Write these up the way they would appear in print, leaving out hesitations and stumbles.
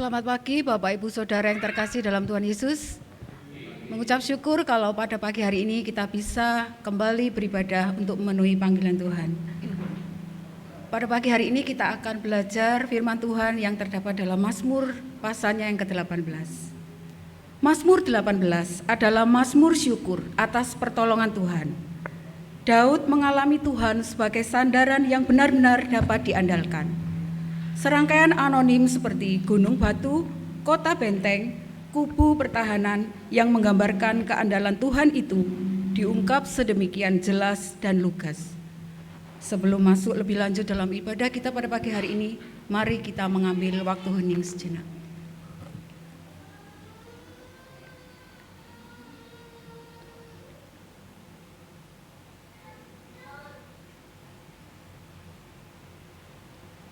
Selamat pagi Bapak Ibu Saudara yang terkasih dalam Tuhan Yesus. Mengucap syukur kalau pada pagi hari ini kita bisa kembali beribadah untuk memenuhi panggilan Tuhan. Pada pagi hari ini kita akan belajar firman Tuhan yang terdapat dalam Mazmur pasalnya yang ke-18. Mazmur 18 adalah mazmur syukur atas pertolongan Tuhan. Daud mengalami Tuhan sebagai sandaran yang benar-benar dapat diandalkan. Serangkaian anonim seperti gunung batu, kota benteng, kubu pertahanan yang menggambarkan keandalan Tuhan itu diungkap sedemikian jelas dan lugas. Sebelum masuk lebih lanjut dalam ibadah kita pada pagi hari ini, mari kita mengambil waktu hening sejenak.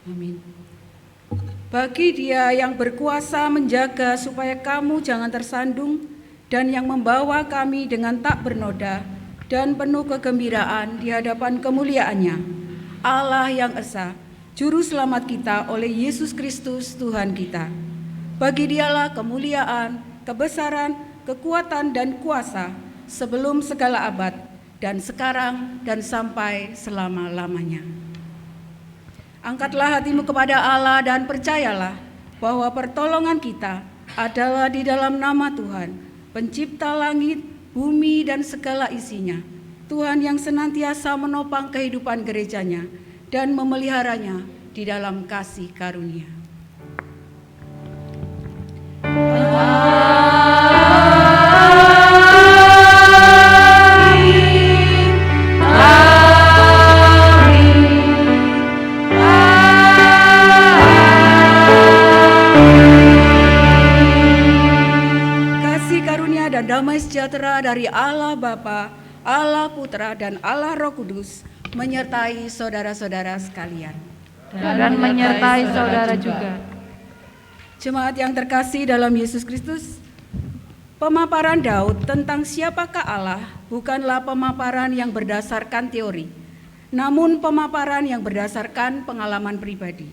Amin. Bagi Dia yang berkuasa menjaga supaya kamu jangan tersandung dan yang membawa kami dengan tak bernoda dan penuh kegembiraan di hadapan kemuliaan-Nya, Allah yang esa, Juru Selamat kita oleh Yesus Kristus Tuhan kita. Bagi Dialah kemuliaan, kebesaran, kekuatan dan kuasa sebelum segala abad dan sekarang dan sampai selama-lamanya. Angkatlah hatimu kepada Allah dan percayalah bahwa pertolongan kita adalah di dalam nama Tuhan, pencipta langit, bumi dan segala isinya. Tuhan yang senantiasa menopang kehidupan gerejanya dan memeliharanya di dalam kasih karunia. Dan damai sejahtera dari Allah Bapa, Allah Putra, dan Allah Roh Kudus menyertai saudara-saudara sekalian. Dan menyertai saudara juga. Jemaat yang terkasih dalam Yesus Kristus, pemaparan Daud tentang siapakah Allah bukanlah pemaparan yang berdasarkan teori, namun pemaparan yang berdasarkan pengalaman pribadi.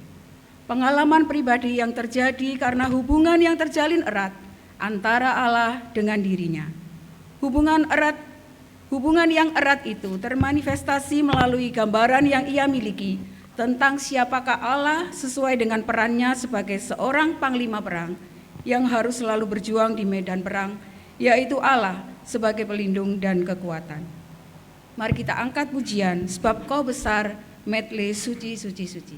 Pengalaman pribadi yang terjadi karena hubungan yang terjalin erat antara Allah dengan dirinya. Hubungan yang erat itu termanifestasi melalui gambaran yang ia miliki tentang siapakah Allah sesuai dengan perannya sebagai seorang panglima perang yang harus selalu berjuang di medan perang, yaitu Allah sebagai pelindung dan kekuatan. Mari kita angkat pujian, sebab Kau besar, medley suci, suci, suci.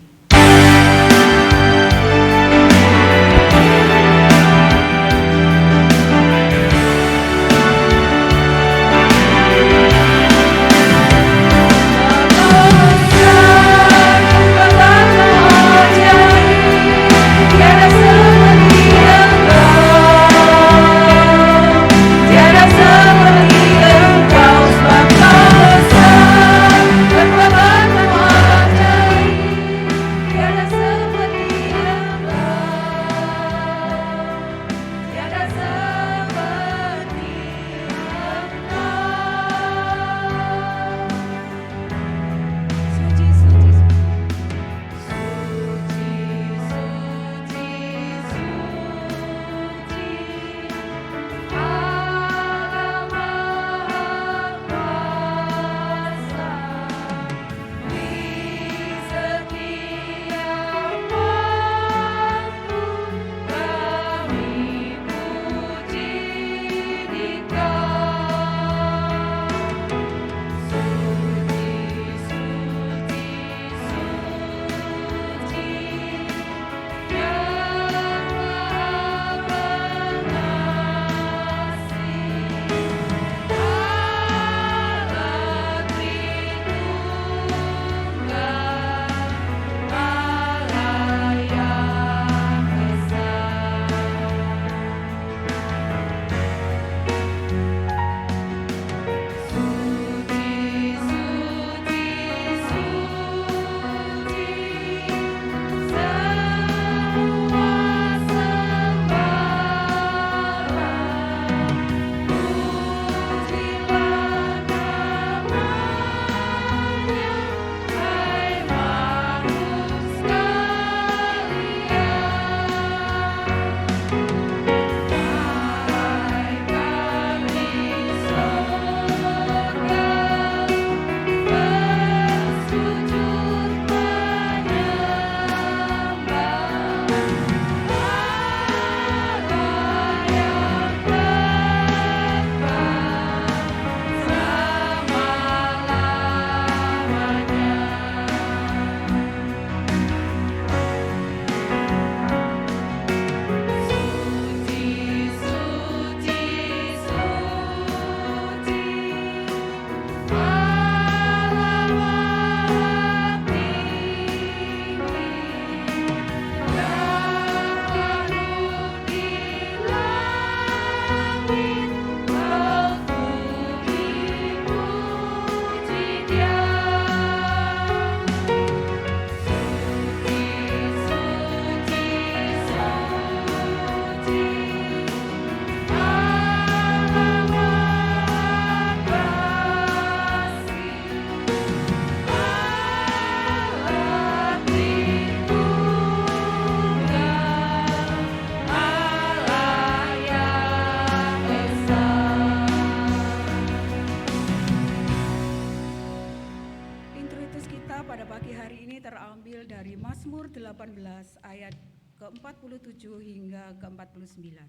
terambil dari Mazmur 18 ayat ke-47 hingga ke-49.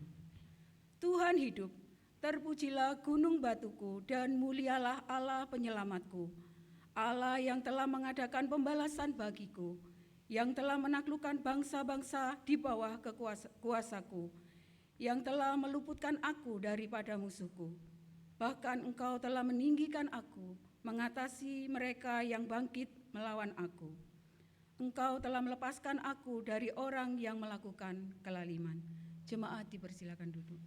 Tuhan hidup, terpujilah gunung batuku dan mulialah Allah penyelamatku. Allah yang telah mengadakan pembalasan bagiku, yang telah menaklukkan bangsa-bangsa di bawah kuasaku, yang telah meluputkan aku daripada musuhku. Bahkan Engkau telah meninggikan aku, mengatasi mereka yang bangkit melawan aku. Engkau telah melepaskan aku dari orang yang melakukan kelaliman. Jemaat dipersilakan duduk.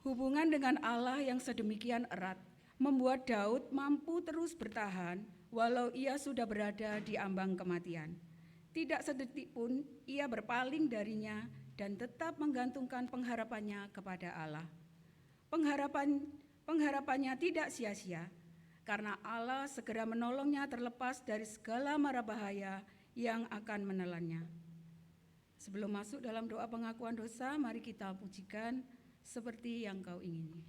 Hubungan dengan Allah yang sedemikian erat membuat Daud mampu terus bertahan walau ia sudah berada di ambang kematian. Tidak sedetik pun ia berpaling darinya dan tetap menggantungkan pengharapannya kepada Allah. Pengharapannya tidak sia-sia karena Allah segera menolongnya terlepas dari segala mara bahaya yang akan menelannya. Sebelum masuk dalam doa pengakuan dosa, mari kita pujikan seperti yang Kau ingini.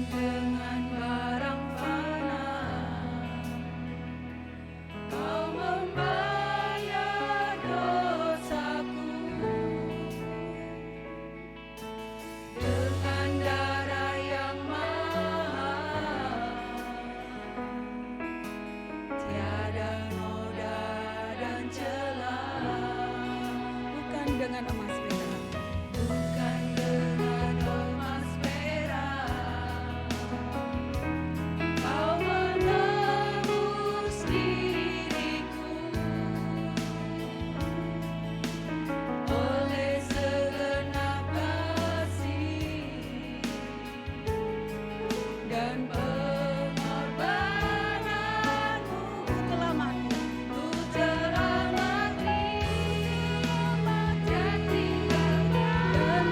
Dengan barang fana, Kau membayar dosaku. Dengan darah yang mahal, tiada noda dan celah. Bukan dengan emas perak, bukan dengan emas perak, Kau menebus diriku. Oleh segenap kasih dan pengorbananmu, ku telah mati dan tinggalkan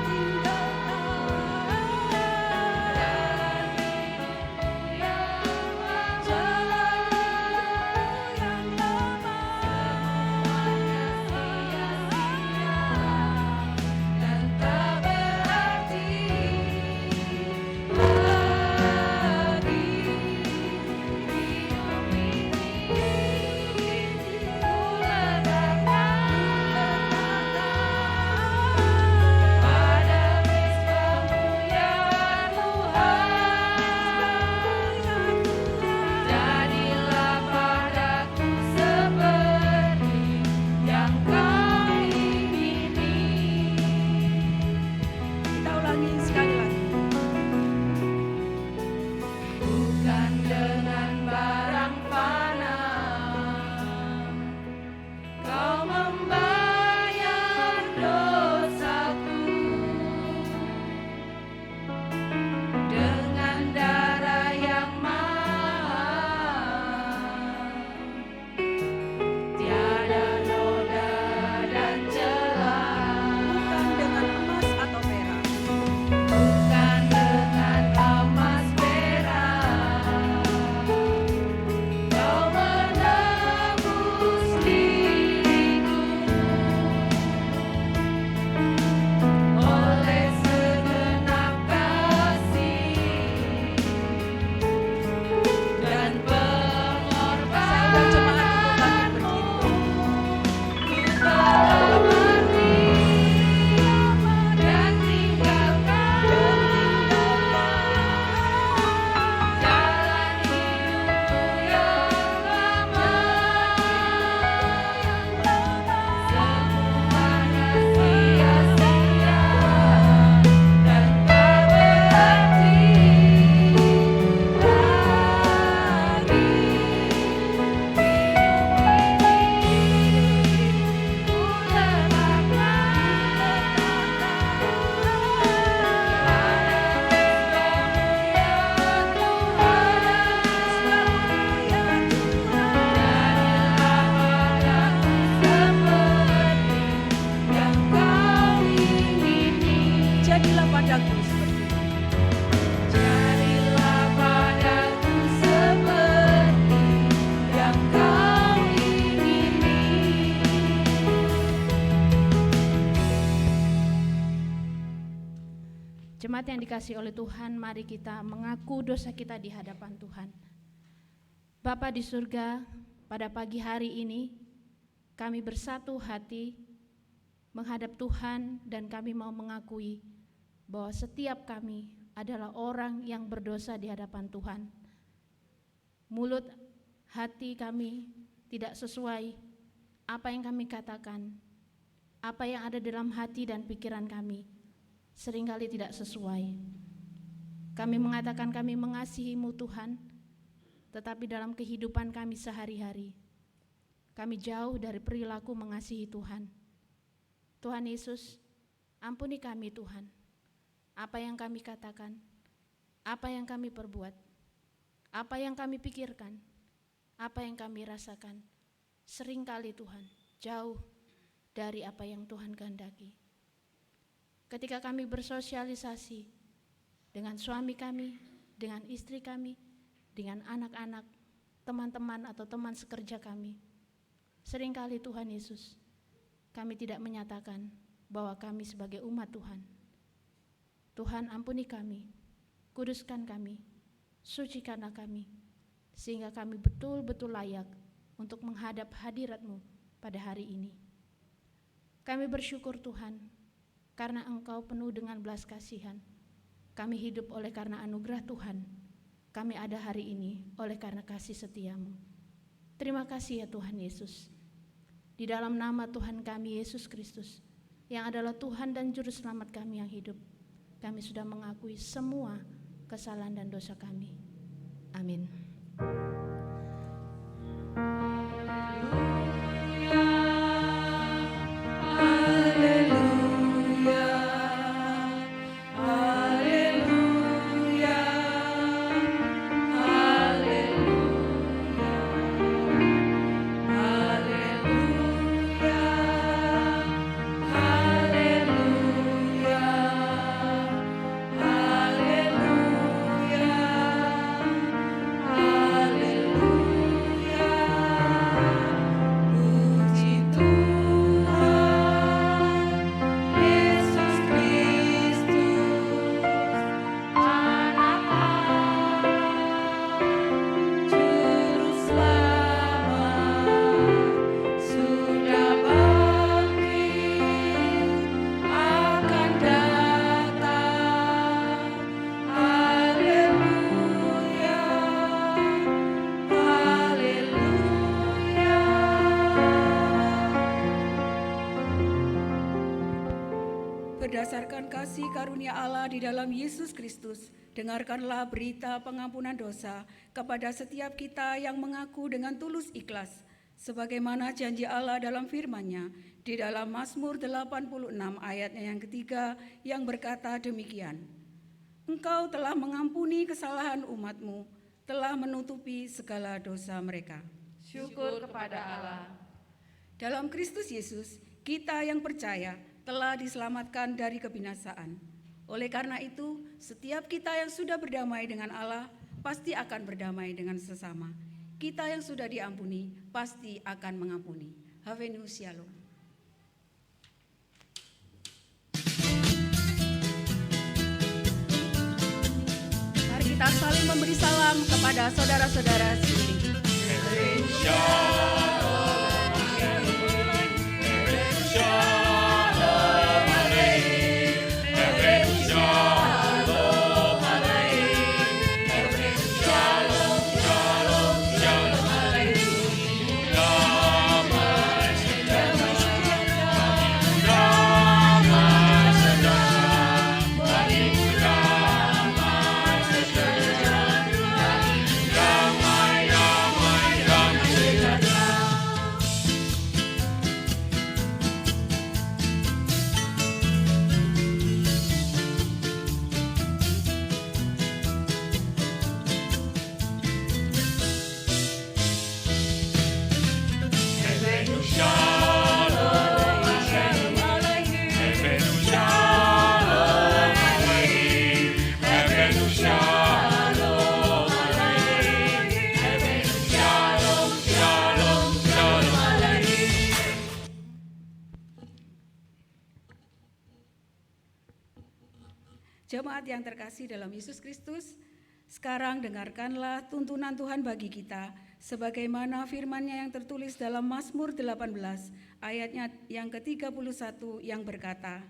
jalan yang lama, dan tak berarti lagi. Jemaat yang dikasihi oleh Tuhan, mari kita mengaku dosa kita di hadapan Tuhan. Bapa di surga, pada pagi hari ini kami bersatu hati menghadap Tuhan dan kami mau mengakui bahwa setiap kami adalah orang yang berdosa di hadapan Tuhan. Mulut, hati kami tidak sesuai apa yang kami katakan, apa yang ada dalam hati dan pikiran kami seringkali tidak sesuai. Kami mengatakan kami mengasihi-Mu Tuhan, tetapi dalam kehidupan kami sehari-hari, kami jauh dari perilaku mengasihi Tuhan. Tuhan Yesus, ampuni kami Tuhan. Apa yang kami katakan, apa yang kami perbuat, apa yang kami pikirkan, apa yang kami rasakan, seringkali Tuhan jauh dari apa yang Tuhan kehendaki. Ketika kami bersosialisasi dengan suami kami, dengan istri kami, dengan anak-anak, teman-teman atau teman sekerja kami, seringkali Tuhan Yesus, kami tidak menyatakan bahwa kami sebagai umat Tuhan. Tuhan ampuni kami, kuduskan kami, sucikanlah kami, sehingga kami betul-betul layak untuk menghadap hadirat-Mu pada hari ini. Kami bersyukur Tuhan, karena Engkau penuh dengan belas kasihan. Kami hidup oleh karena anugerah Tuhan. Kami ada hari ini oleh karena kasih setia-Mu. Terima kasih ya Tuhan Yesus. Di dalam nama Tuhan kami Yesus Kristus, yang adalah Tuhan dan Juru Selamat kami yang hidup, kami sudah mengakui semua kesalahan dan dosa kami. Amin. Berdasarkan kasih karunia Allah di dalam Yesus Kristus, dengarkanlah berita pengampunan dosa kepada setiap kita yang mengaku dengan tulus ikhlas, sebagaimana janji Allah dalam firman-Nya di dalam Mazmur 86 ayatnya yang ketiga yang berkata demikian, Engkau telah mengampuni kesalahan umat-Mu, telah menutupi segala dosa mereka. Syukur kepada Allah. Dalam Kristus Yesus, kita yang percaya telah diselamatkan dari kebinasaan. Oleh karena itu, setiap kita yang sudah berdamai dengan Allah pasti akan berdamai dengan sesama. Kita yang sudah diampuni pasti akan mengampuni. Havenu Shalom. Mari kita saling memberi salam kepada saudara-saudara sekeliling. Damai sejahtera jemaat yang terkasih dalam Yesus Kristus, sekarang dengarkanlah tuntunan Tuhan bagi kita, sebagaimana firman-Nya yang tertulis dalam Mazmur 18, ayatnya yang ke-31 yang berkata,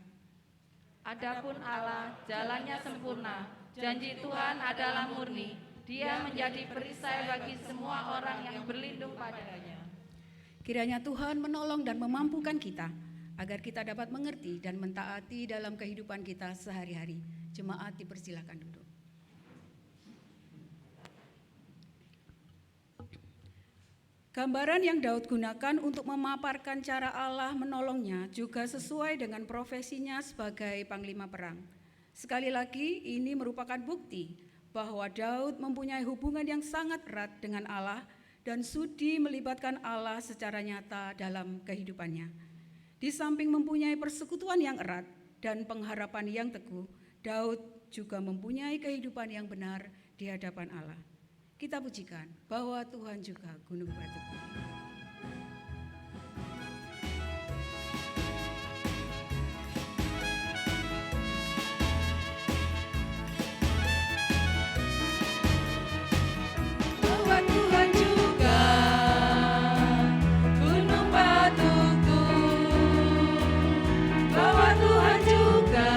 Adapun Allah, jalannya sempurna, janji Tuhan adalah murni, Dia menjadi perisai bagi semua orang yang berlindung padanya. Kiranya Tuhan menolong dan memampukan kita, agar kita dapat mengerti dan mentaati dalam kehidupan kita sehari-hari. Jemaat dipersilakan duduk. Gambaran yang Daud gunakan untuk memaparkan cara Allah menolongnya juga sesuai dengan profesinya sebagai panglima perang. Sekali lagi, ini merupakan bukti bahwa Daud mempunyai hubungan yang sangat erat dengan Allah dan sudi melibatkan Allah secara nyata dalam kehidupannya. Di samping mempunyai persekutuan yang erat dan pengharapan yang teguh, Daud juga mempunyai kehidupan yang benar di hadapan Allah. Kita pujikan bahwa Tuhan juga gunung batuku. Bahwa Tuhan juga gunung batuku, bahwa Tuhan juga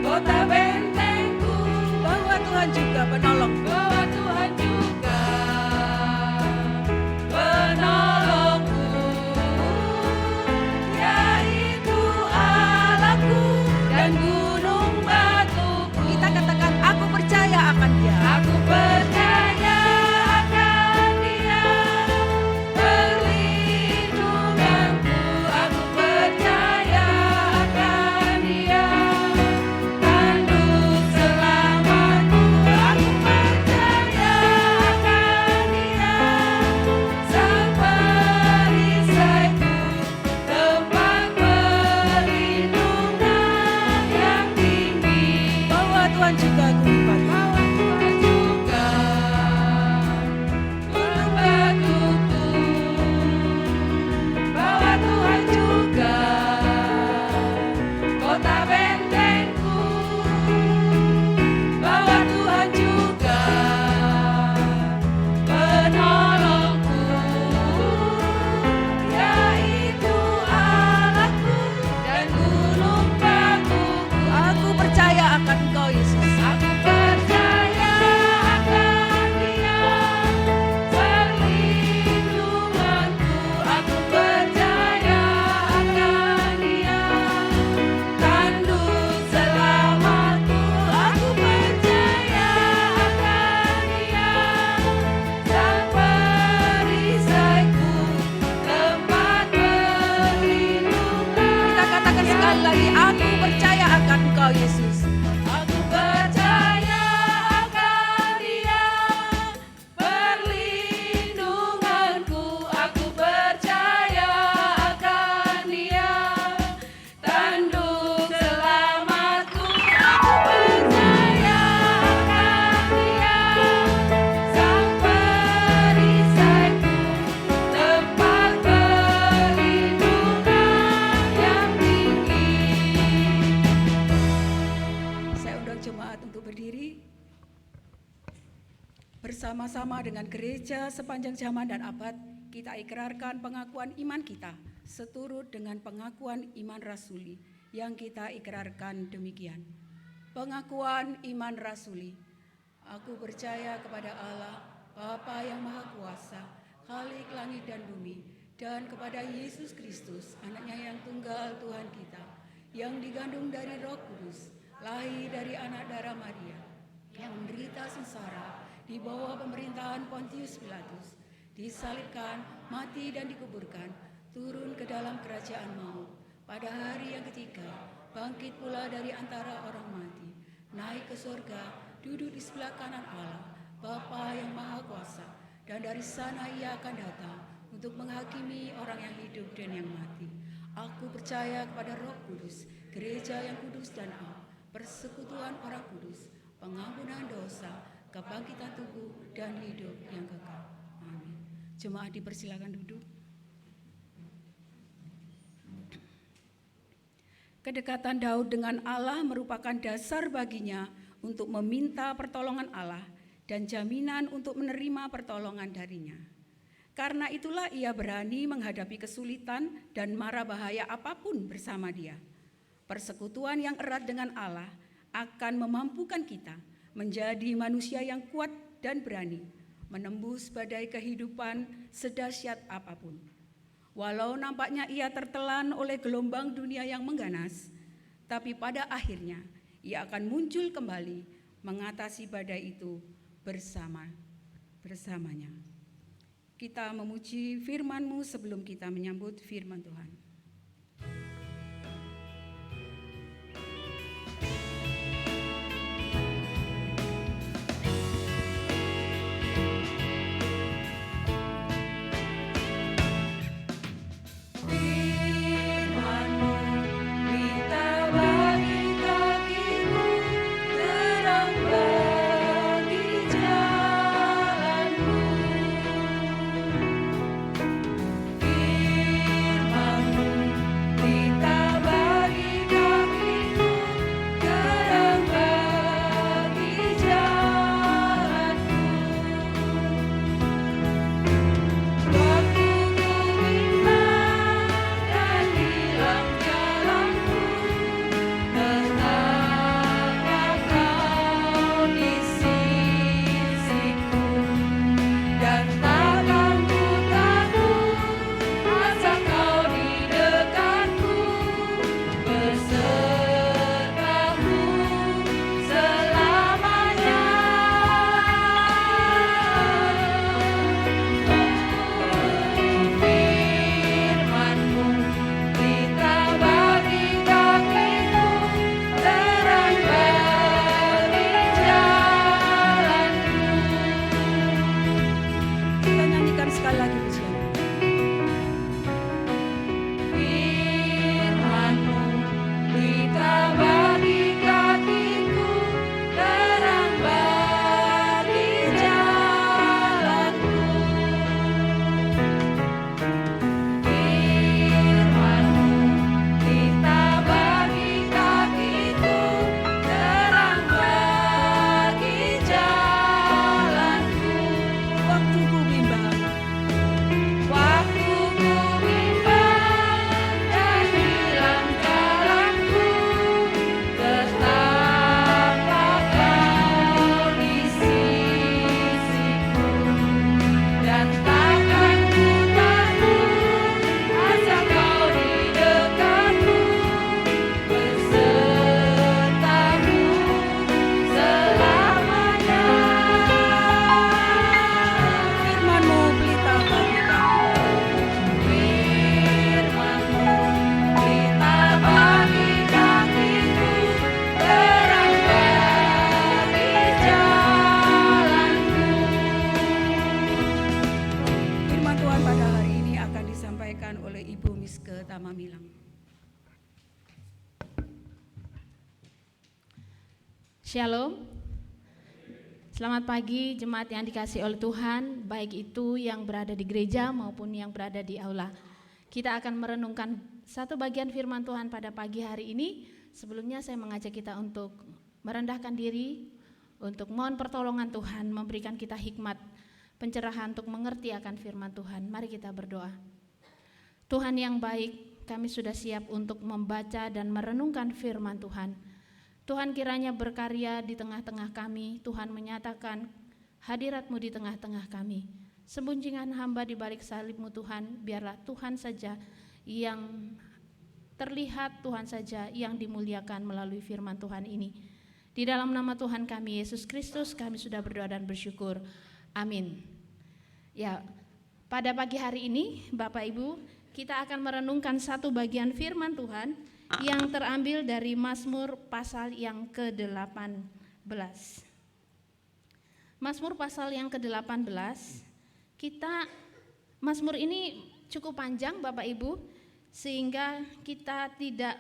kota bentengku, bahwa Tuhan juga penolong, bahwa Tuhan juga penolongku, yaitu Allahku dan gunung batuku. Kita katakan, aku percaya akan Dia. Aku percaya akan Dia, perlindunganku. Aku percaya akan Dia, tanduk selamatku. Aku percaya akan Dia, sang perisaiku, tempat perlindungan yang tinggi. Bahwa Tuhan juga gunung batuku. Bahwa Tuhan juga kota bentengku, bahwa Tuhan juga penolongku, yaitu Allahku dan gunung batuku. Aku percaya akan Engkau, Yesus. Aku percaya akan Dia, perlindunganku. Aku percaya akan Dia, tanduk selamatku. Aku percaya akan Dia, sang perisaiku, tempat perlindungan. Kita katakan sekali lagi, aku percaya akan Engkau, Yesus. Aku percaya akan Dia, perlindunganku. Aku percaya akan Dia, tanduk selamatku. Aku percaya akan Dia, sang perisaiku, tempat perlindungan yang tinggi. Saya undang jemaat untuk berdiri. Bersama-sama dengan gereja sepanjang zaman dan abad, kita ikrarkan pengakuan iman kita seturut dengan pengakuan iman rasuli yang kita ikrarkan demikian. Pengakuan iman rasuli. Aku percaya kepada Allah, Bapa yang Maha Kuasa, Khalik langit dan bumi, dan kepada Yesus Kristus, anaknya yang tunggal Tuhan kita, yang digandung dari Roh Kudus, lahir dari anak darah Maria, yang menderita sengsara di bawah pemerintahan Pontius Pilatus, disalibkan, mati dan dikuburkan, turun ke dalam kerajaan maut. Pada hari yang ketiga, bangkit pula dari antara orang mati, naik ke surga, duduk di sebelah kanan Allah, Bapa yang Maha Kuasa, dan dari sana Ia akan datang untuk menghakimi orang yang hidup dan yang mati. Aku percaya kepada Roh Kudus, gereja yang kudus dan am, persekutuan orang kudus, pengampunan dosa, kebangkitan tubuh dan hidup yang kekal. Amin. Jemaat dipersilakan duduk. Kedekatan Daud dengan Allah merupakan dasar baginya untuk meminta pertolongan Allah dan jaminan untuk menerima pertolongan darinya. Karena itulah ia berani menghadapi kesulitan dan mara bahaya apapun bersama Dia. Persekutuan yang erat dengan Allah akan memampukan kita menjadi manusia yang kuat dan berani, menembus badai kehidupan sedahsyat apapun. Walau nampaknya ia tertelan oleh gelombang dunia yang mengganas, tapi pada akhirnya ia akan muncul kembali mengatasi badai itu bersamanya. Kita memuji firman-Mu sebelum kita menyambut firman Tuhan. Shalom. Selamat pagi jemaat yang dikasihi oleh Tuhan, baik itu yang berada di gereja maupun yang berada di aula. Kita akan merenungkan satu bagian firman Tuhan pada pagi hari ini. Sebelumnya saya mengajak kita untuk merendahkan diri, untuk mohon pertolongan Tuhan, memberikan kita hikmat, pencerahan untuk mengerti akan firman Tuhan. Mari kita berdoa. Tuhan yang baik, kami sudah siap untuk membaca dan merenungkan firman Tuhan. Tuhan kiranya berkarya di tengah-tengah kami, Tuhan menyatakan hadirat-Mu di tengah-tengah kami. Sembunyikan hamba di balik salib-Mu Tuhan, biarlah Tuhan saja yang terlihat, Tuhan saja yang dimuliakan melalui firman Tuhan ini. Di dalam nama Tuhan kami, Yesus Kristus, kami sudah berdoa dan bersyukur. Amin. Ya, pada pagi hari ini, Bapak Ibu, kita akan merenungkan satu bagian firman Tuhan yang terambil dari Mazmur pasal yang ke-18. Mazmur pasal yang ke-18, Mazmur ini cukup panjang Bapak Ibu, sehingga kita tidak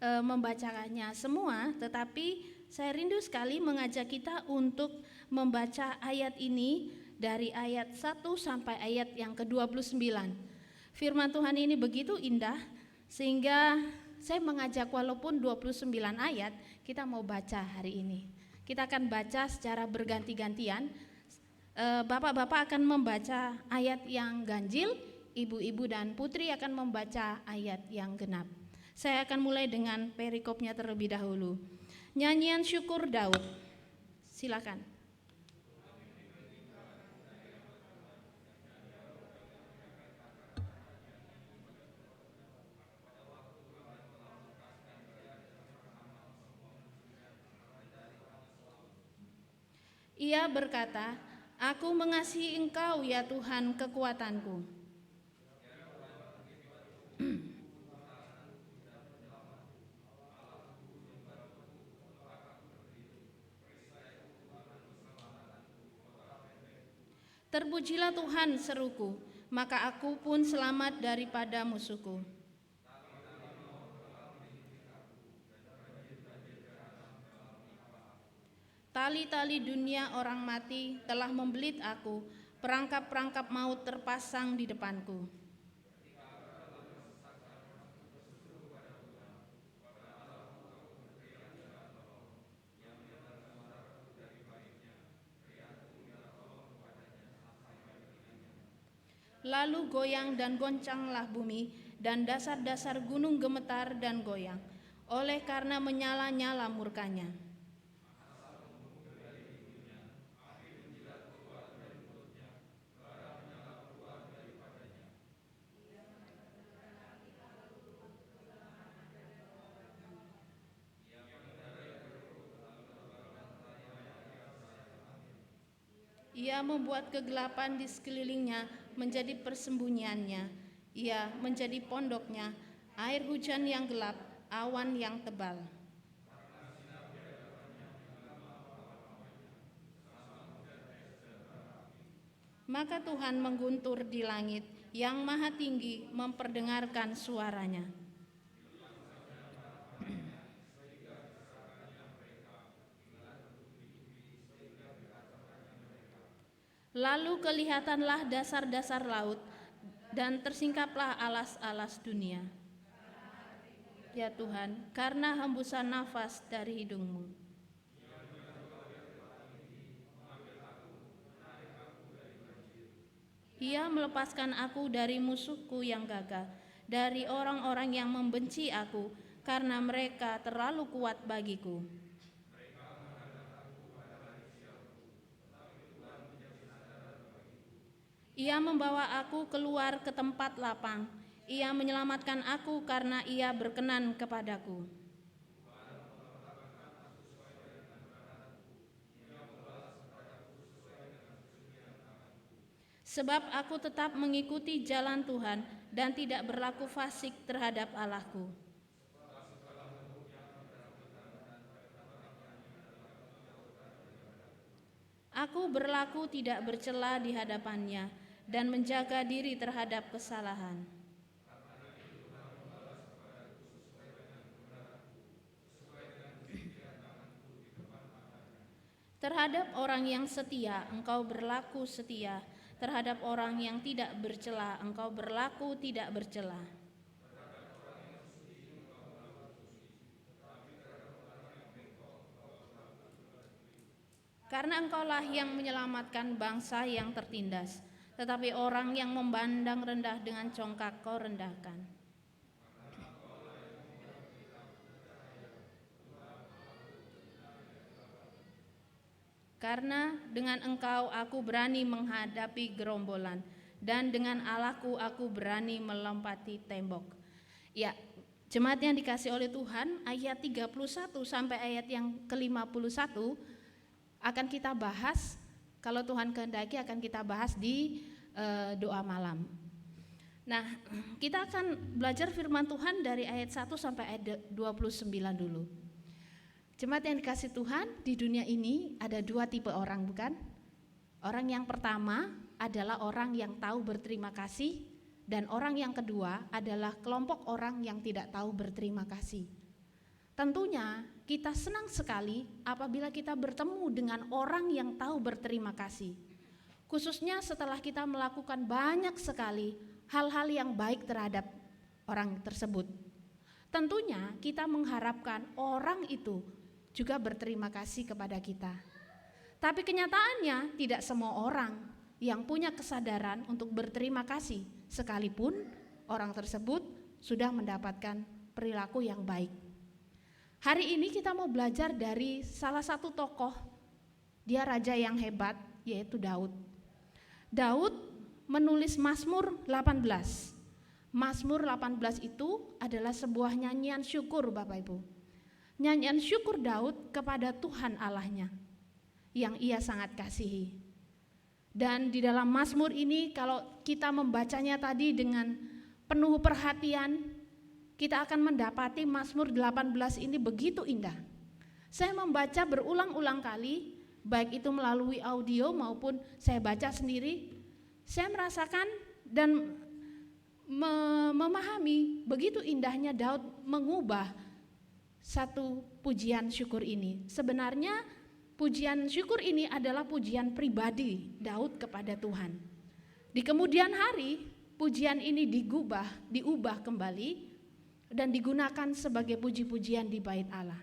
membacakannya semua, tetapi saya rindu sekali mengajak kita untuk membaca ayat ini dari ayat 1 sampai ayat yang ke-29. Firman Tuhan ini begitu indah sehingga saya mengajak walaupun 29 ayat kita mau baca hari ini. Kita akan baca secara berganti-gantian. Bapak-bapak akan membaca ayat yang ganjil, ibu-ibu dan putri akan membaca ayat yang genap. Saya akan mulai dengan perikopnya terlebih dahulu. Nyanyian syukur Daud. Silakan. Ia berkata, "Aku mengasihi Engkau ya Tuhan kekuatanku." Terpujilah Tuhan seruku, maka aku pun selamat daripada musuhku. Tali-tali dunia orang mati telah membelit aku, perangkap-perangkap maut terpasang di depanku. Lalu goyang dan goncanglah bumi, dan dasar-dasar gunung gemetar dan goyang, oleh karena menyala-nyala murkanya. Ia membuat kegelapan di sekelilingnya menjadi persembunyiannya. Ia menjadi pondoknya, air hujan yang gelap, awan yang tebal. Maka Tuhan mengguntur di langit, yang maha tinggi memperdengarkan suaranya. Lalu kelihatanlah dasar-dasar laut, dan tersingkaplah alas-alas dunia. Ya Tuhan, karena hembusan nafas dari hidung-Mu. Ia melepaskan aku dari musuhku yang gagah, dari orang-orang yang membenci aku, karena mereka terlalu kuat bagiku. Ia membawa aku keluar ke tempat lapang. Ia menyelamatkan aku karena Ia berkenan kepadaku. Sebab aku tetap mengikuti jalan Tuhan dan tidak berlaku fasik terhadap Allahku. Aku berlaku tidak bercela di hadapannya dan menjaga diri terhadap kesalahan. Terhadap orang yang setia, Engkau berlaku setia. Terhadap orang yang tidak bercela, Engkau berlaku tidak bercela. Karena Engkaulah yang menyelamatkan bangsa yang tertindas, tetapi orang yang memandang rendah dengan congkak Kau rendahkan. Karena dengan Engkau aku berani menghadapi gerombolan, dan dengan Allahku aku berani melompati tembok. Ya, jemaat yang dikasih oleh Tuhan, ayat 31 sampai ayat yang ke-51 akan kita bahas, kalau Tuhan kehendaki akan kita bahas di doa malam. Nah, kita akan belajar firman Tuhan dari ayat 1 sampai ayat 29 dulu. Jemaat yang dikasih Tuhan, di dunia ini ada dua tipe orang, bukan? Orang yang pertama adalah orang yang tahu berterima kasih, dan orang yang kedua adalah kelompok orang yang tidak tahu berterima kasih. Tentunya kita senang sekali apabila kita bertemu dengan orang yang tahu berterima kasih. Khususnya setelah kita melakukan banyak sekali hal-hal yang baik terhadap orang tersebut. Tentunya kita mengharapkan orang itu juga berterima kasih kepada kita. Tapi kenyataannya tidak semua orang yang punya kesadaran untuk berterima kasih, sekalipun orang tersebut sudah mendapatkan perilaku yang baik. Hari ini kita mau belajar dari salah satu tokoh, dia raja yang hebat, yaitu Daud. Daud menulis Mazmur 18. Mazmur 18 itu adalah sebuah nyanyian syukur, Bapak Ibu. Nyanyian syukur Daud kepada Tuhan Allahnya yang ia sangat kasihi. Dan di dalam Mazmur ini kalau kita membacanya tadi dengan penuh perhatian, kita akan mendapati Mazmur 18 ini begitu indah. Saya membaca berulang-ulang kali, baik itu melalui audio maupun saya baca sendiri. Saya merasakan dan memahami begitu indahnya Daud mengubah satu pujian syukur ini. Sebenarnya pujian syukur ini adalah pujian pribadi Daud kepada Tuhan. Di kemudian hari pujian ini diubah kembali dan digunakan sebagai puji-pujian di bait Allah.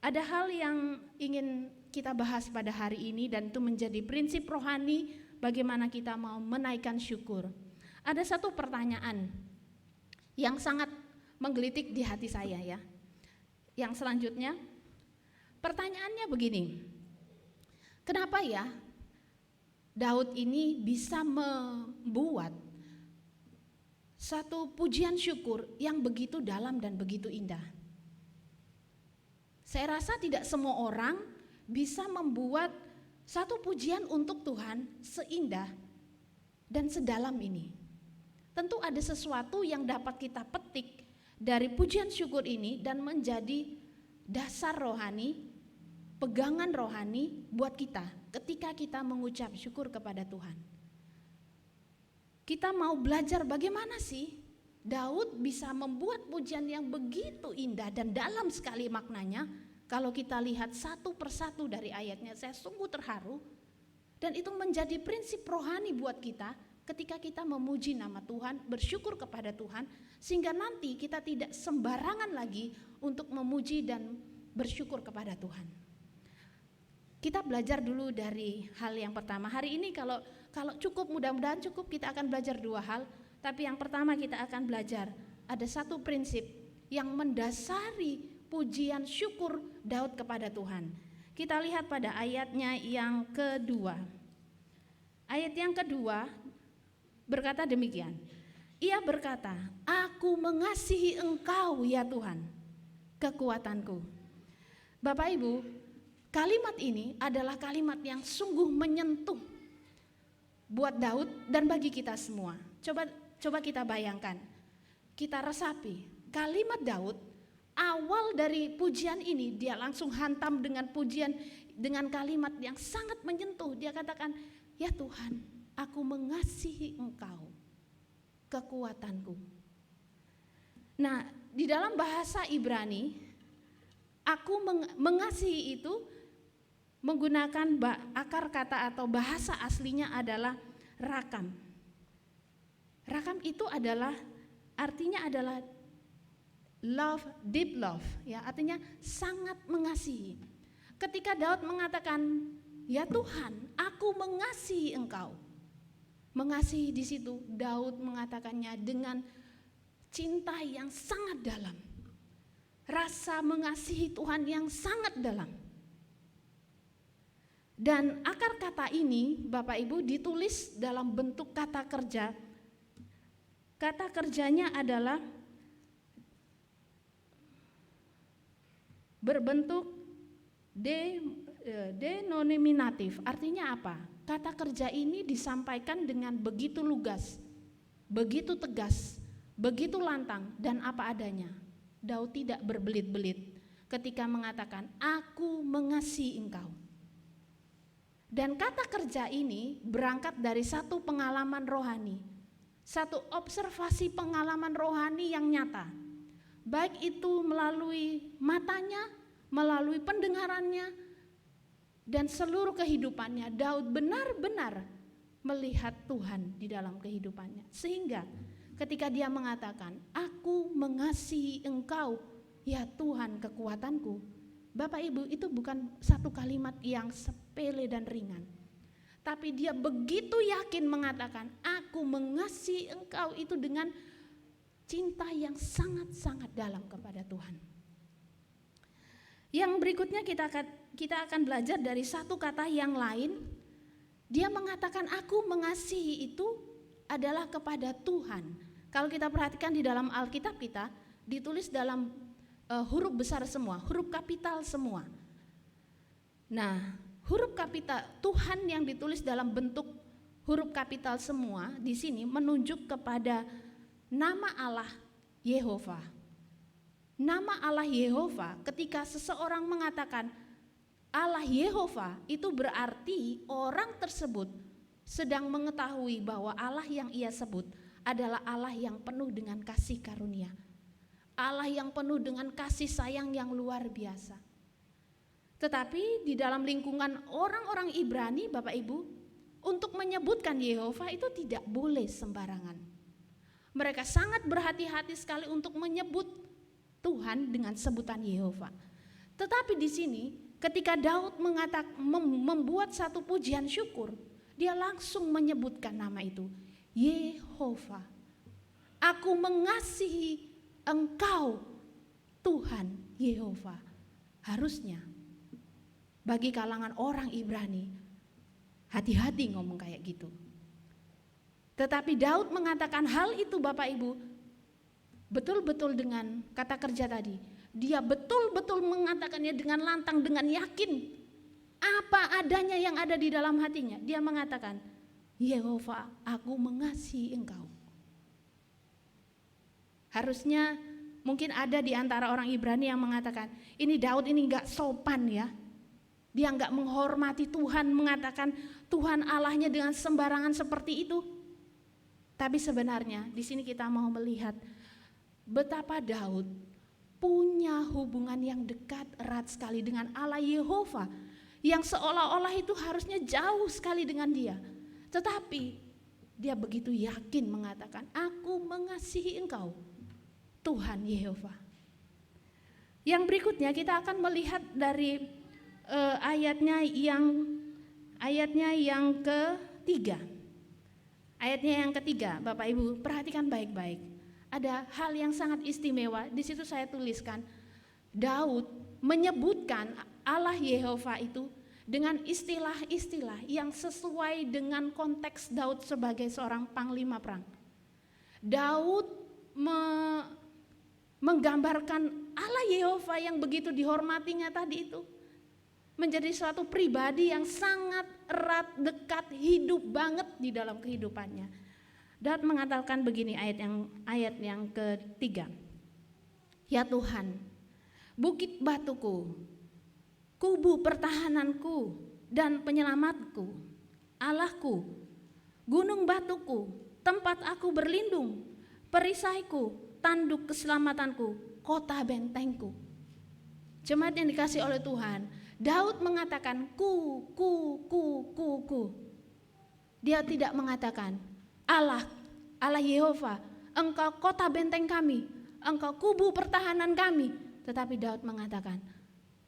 Ada hal yang ingin kita bahas pada hari ini dan itu menjadi prinsip rohani bagaimana kita mau menaikkan syukur. Ada satu pertanyaan yang sangat menggelitik di hati saya ya. Yang selanjutnya, pertanyaannya begini. Kenapa ya Daud ini bisa membuat satu pujian syukur yang begitu dalam dan begitu indah? Saya rasa tidak semua orang bisa membuat satu pujian untuk Tuhan seindah dan sedalam ini. Tentu ada sesuatu yang dapat kita petik dari pujian syukur ini dan menjadi dasar rohani, pegangan rohani buat kita ketika kita mengucap syukur kepada Tuhan. Kita mau belajar bagaimana sih Daud bisa membuat pujian yang begitu indah dan dalam sekali maknanya. Kalau kita lihat satu persatu dari ayatnya, saya sungguh terharu. Dan itu menjadi prinsip rohani buat kita ketika kita memuji nama Tuhan, bersyukur kepada Tuhan, sehingga nanti kita tidak sembarangan lagi untuk memuji dan bersyukur kepada Tuhan. Kita belajar dulu dari hal yang pertama. Hari ini kalau cukup, mudah-mudahan cukup, kita akan belajar dua hal. Tapi yang pertama kita akan belajar ada satu prinsip yang mendasari pujian syukur Daud kepada Tuhan. Kita lihat pada ayatnya yang kedua. Ayat yang kedua berkata demikian. Ia berkata, "Aku mengasihi Engkau ya Tuhan, kekuatanku." Bapak Ibu, kalimat ini adalah kalimat yang sungguh menyentuh buat Daud dan bagi kita semua. Coba kita bayangkan, kita resapi kalimat Daud. Awal dari pujian ini dia langsung hantam dengan pujian, dengan kalimat yang sangat menyentuh. Dia katakan, "Ya Tuhan, aku mengasihi Engkau, kekuatanku." Nah, di dalam bahasa Ibrani, aku mengasihi itu menggunakan akar kata atau bahasa aslinya adalah rakam. Rakam itu artinya adalah love, deep love, ya, artinya sangat mengasihi. Ketika Daud mengatakan, "Ya Tuhan, aku mengasihi Engkau." Mengasihi di situ Daud mengatakannya dengan cinta yang sangat dalam. Rasa mengasihi Tuhan yang sangat dalam. Dan akar kata ini, Bapak Ibu, ditulis dalam bentuk kata kerja. Kata kerjanya adalah berbentuk denominatif. Artinya apa? Kata kerja ini disampaikan dengan begitu lugas, begitu tegas, begitu lantang dan apa adanya. Daud tidak berbelit-belit ketika mengatakan, "Aku mengasihi Engkau." Dan kata kerja ini berangkat dari satu pengalaman rohani, satu observasi pengalaman rohani yang nyata. Baik itu melalui matanya, melalui pendengarannya, dan seluruh kehidupannya. Daud benar-benar melihat Tuhan di dalam kehidupannya. Sehingga ketika dia mengatakan, aku mengasihi engkau, ya Tuhan kekuatanku. Bapak Ibu, itu bukan satu kalimat yang sepele dan ringan. Tapi dia begitu yakin mengatakan, aku mengasihi engkau, itu dengan cinta yang sangat-sangat dalam kepada Tuhan. Yang berikutnya kita akan belajar dari satu kata yang lain. Dia mengatakan aku mengasihi itu adalah kepada Tuhan. Kalau kita perhatikan di dalam Alkitab kita, ditulis dalam huruf besar semua, huruf kapital semua. Nah, huruf kapital Tuhan yang ditulis dalam bentuk huruf kapital semua di sini menunjuk kepada nama Allah Yehova. Nama Allah Yehova, ketika seseorang mengatakan Allah Yehova, itu berarti orang tersebut sedang mengetahui bahwa Allah yang ia sebut adalah Allah yang penuh dengan kasih karunia, Allah yang penuh dengan kasih sayang yang luar biasa. Tetapi di dalam lingkungan orang-orang Ibrani, Bapak Ibu, untuk menyebutkan Yehova itu tidak boleh sembarangan. Mereka sangat berhati-hati sekali untuk menyebut Tuhan dengan sebutan Yehova. Tetapi di sini ketika Daud membuat satu pujian syukur, dia langsung menyebutkan nama itu, Yehova. Aku mengasihi engkau Tuhan Yehova. Harusnya bagi kalangan orang Ibrani hati-hati ngomong kayak gitu. Tetapi Daud mengatakan hal itu, Bapak Ibu, betul-betul dengan kata kerja tadi. Dia betul-betul mengatakannya dengan lantang, dengan yakin. Apa adanya yang ada di dalam hatinya. Dia mengatakan, Yehova, aku mengasihi engkau. Harusnya mungkin ada di antara orang Ibrani yang mengatakan, ini Daud ini gak sopan ya. Dia gak menghormati Tuhan, mengatakan Tuhan Allahnya dengan sembarangan seperti itu. Tapi sebenarnya di sini kita mau melihat betapa Daud punya hubungan yang dekat erat sekali dengan Allah Yehova, yang seolah-olah itu harusnya jauh sekali dengan dia. Tetapi dia begitu yakin mengatakan, aku mengasihi engkau Tuhan Yehova. Yang berikutnya kita akan melihat dari ayatnya yang ketiga. Ayatnya yang ketiga, Bapak Ibu perhatikan baik-baik. Ada hal yang sangat istimewa, di situ saya tuliskan, Daud menyebutkan Allah Yehova itu dengan istilah-istilah yang sesuai dengan konteks Daud sebagai seorang panglima perang. Daud menggambarkan Allah Yehova yang begitu dihormatinya tadi itu menjadi suatu pribadi yang sangat erat, dekat, hidup banget di dalam kehidupannya. Daud mengatakan begini, ayat yang ketiga. Ya Tuhan, bukit batuku, kubu pertahananku dan penyelamatku, Allahku, gunung batuku, tempat aku berlindung, perisaiku, tanduk keselamatanku, kota bentengku. Jemaat yang dikasih oleh Tuhan, Daud mengatakan ku. Dia tidak mengatakan Allah Yehova, engkau kota benteng kami, engkau kubu pertahanan kami. Tetapi Daud mengatakan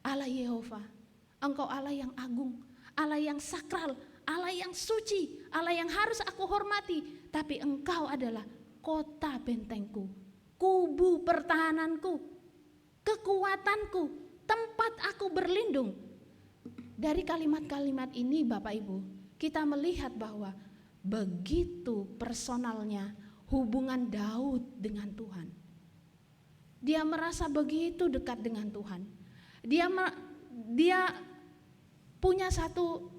Allah Yehova, engkau Allah yang agung, Allah yang sakral, Allah yang suci, Allah yang harus aku hormati. Tapi engkau adalah kota bentengku, kubu pertahananku, kekuatanku, tempat aku berlindung. Dari kalimat-kalimat ini Bapak Ibu, kita melihat bahwa begitu personalnya hubungan Daud dengan Tuhan. Dia merasa begitu dekat dengan Tuhan. Dia punya satu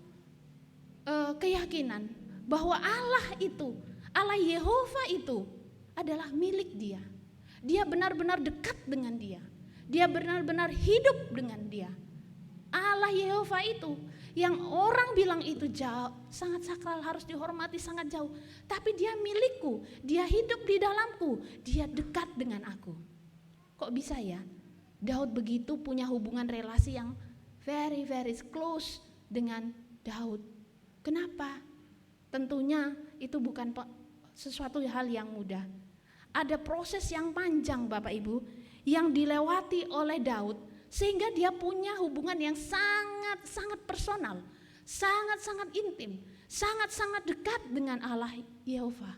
keyakinan bahwa Allah itu, Allah Yehova itu adalah milik dia. Dia benar-benar dekat dengan dia. Dia benar-benar hidup dengan dia. Allah Yehova itu yang orang bilang itu jauh, sangat sakral, harus dihormati, sangat jauh. Tapi dia milikku, dia hidup di dalamku, dia dekat dengan aku. Kok bisa ya? Daud begitu punya hubungan relasi yang very close dengan Daud. Kenapa? Tentunya itu bukan sesuatu hal yang mudah. ada proses yang panjang Bapak Ibu yang dilewati oleh Daud sehingga dia punya hubungan yang sangat-sangat personal, sangat-sangat intim, sangat-sangat dekat dengan Allah Yehova.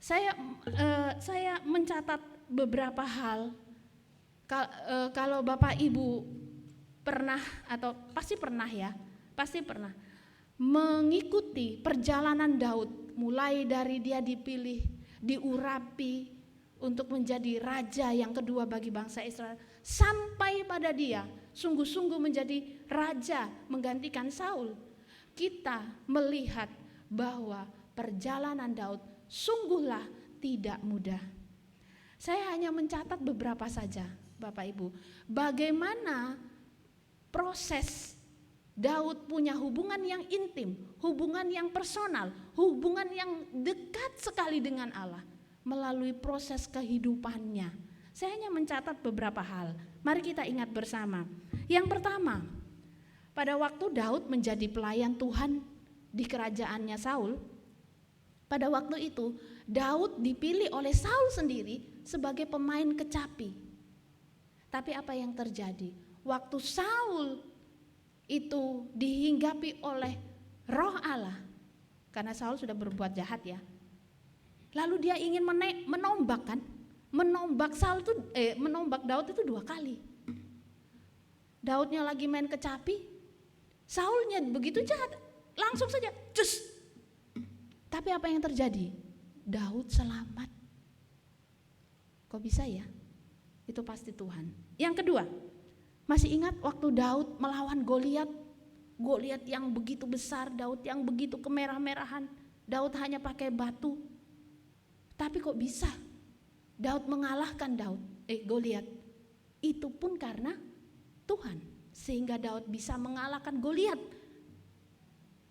Saya mencatat beberapa hal. Kalau Bapak Ibu pernah atau pasti pernah mengikuti perjalanan Daud, mulai dari dia dipilih, diurapi untuk menjadi raja yang kedua bagi bangsa Israel, sampai pada dia sungguh-sungguh menjadi raja menggantikan Saul. Kita melihat bahwa perjalanan Daud sungguhlah tidak mudah. Saya hanya mencatat beberapa saja Bapak Ibu, bagaimana proses Daud punya hubungan yang intim, hubungan yang personal, hubungan yang dekat sekali dengan Allah melalui proses kehidupannya. Saya hanya mencatat beberapa hal. Mari kita ingat bersama. Yang pertama, pada waktu Daud menjadi pelayan Tuhan di kerajaannya Saul, pada waktu itu Daud dipilih oleh Saul sendiri sebagai pemain kecapi. Tapi apa yang terjadi? Waktu Saul itu dihinggapi oleh roh Allah, karena Saul sudah berbuat jahat ya. Lalu dia ingin menombak Daud itu 2 kali. Daudnya lagi main kecapi, Saulnya begitu jahat, langsung saja cus. Tapi apa yang terjadi? Daud selamat. Kok bisa ya? Itu pasti Tuhan. Yang kedua, masih ingat waktu Daud melawan Goliat? Goliat yang begitu besar, Daud yang begitu kemerah-merahan. Daud hanya pakai batu. Tapi kok bisa Daud mengalahkan Goliat? Itu pun karena Tuhan, sehingga Daud bisa mengalahkan Goliat.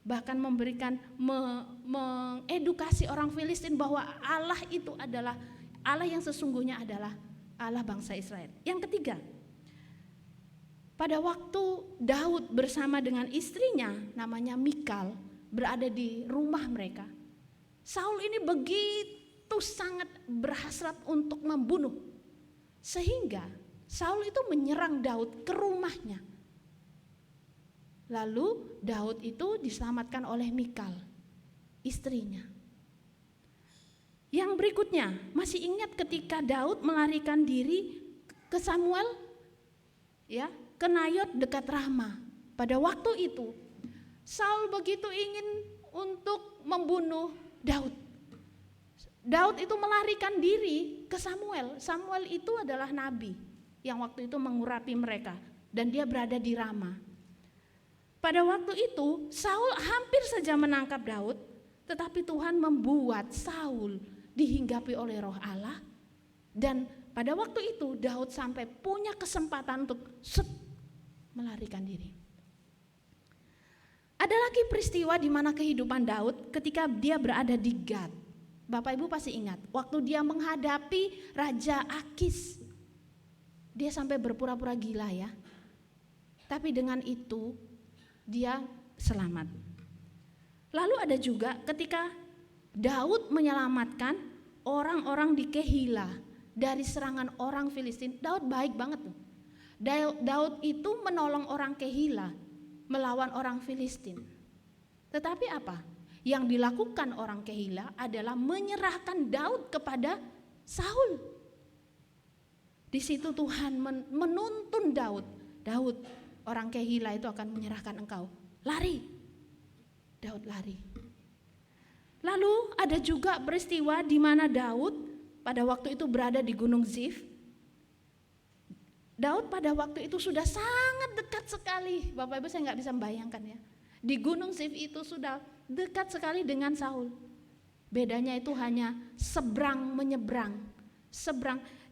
Bahkan mengedukasi orang Filistin bahwa Allah itu adalah Allah yang sesungguhnya adalah Allah bangsa Israel. Yang ketiga, pada waktu Daud bersama dengan istrinya namanya Mikal berada di rumah mereka, Saul ini begitu sangat berhasrat untuk membunuh, sehingga Saul itu menyerang Daud ke rumahnya. Lalu Daud itu diselamatkan oleh Mikal, istrinya. Yang berikutnya, masih ingat ketika Daud melarikan diri ke Samuel, ya, ke Nayot dekat Rama. Pada waktu itu, Saul begitu ingin untuk membunuh Daud. Daud itu melarikan diri ke Samuel. Samuel itu adalah nabi yang waktu itu mengurapi mereka, dan dia berada di Rama. Pada waktu itu Saul hampir saja menangkap Daud, tetapi Tuhan membuat Saul dihinggapi oleh roh Allah, dan pada waktu itu Daud sampai punya kesempatan untuk melarikan diri. Ada lagi peristiwa di mana kehidupan Daud ketika dia berada di Gad. Bapak Ibu pasti ingat, waktu dia menghadapi Raja Akis, dia sampai berpura-pura gila ya. Tapi dengan itu dia selamat. Lalu ada juga ketika Daud menyelamatkan orang-orang di Kehila dari serangan orang Filistin. Daud baik banget tuh. Daud itu menolong orang Kehila melawan orang Filistin. Tetapi apa? Yang dilakukan orang Kehila adalah menyerahkan Daud kepada Saul. Di situ Tuhan menuntun Daud. Daud, orang Kehila itu akan menyerahkan engkau. Lari. Daud lari. Lalu ada juga peristiwa di mana Daud pada waktu itu berada di Gunung Zif. Daud pada waktu itu sudah sangat dekat sekali. Bapak Ibu, saya nggak bisa membayangkan ya. Di Gunung Zif itu sudah dekat sekali dengan Saul. Bedanya itu hanya seberang menyeberang.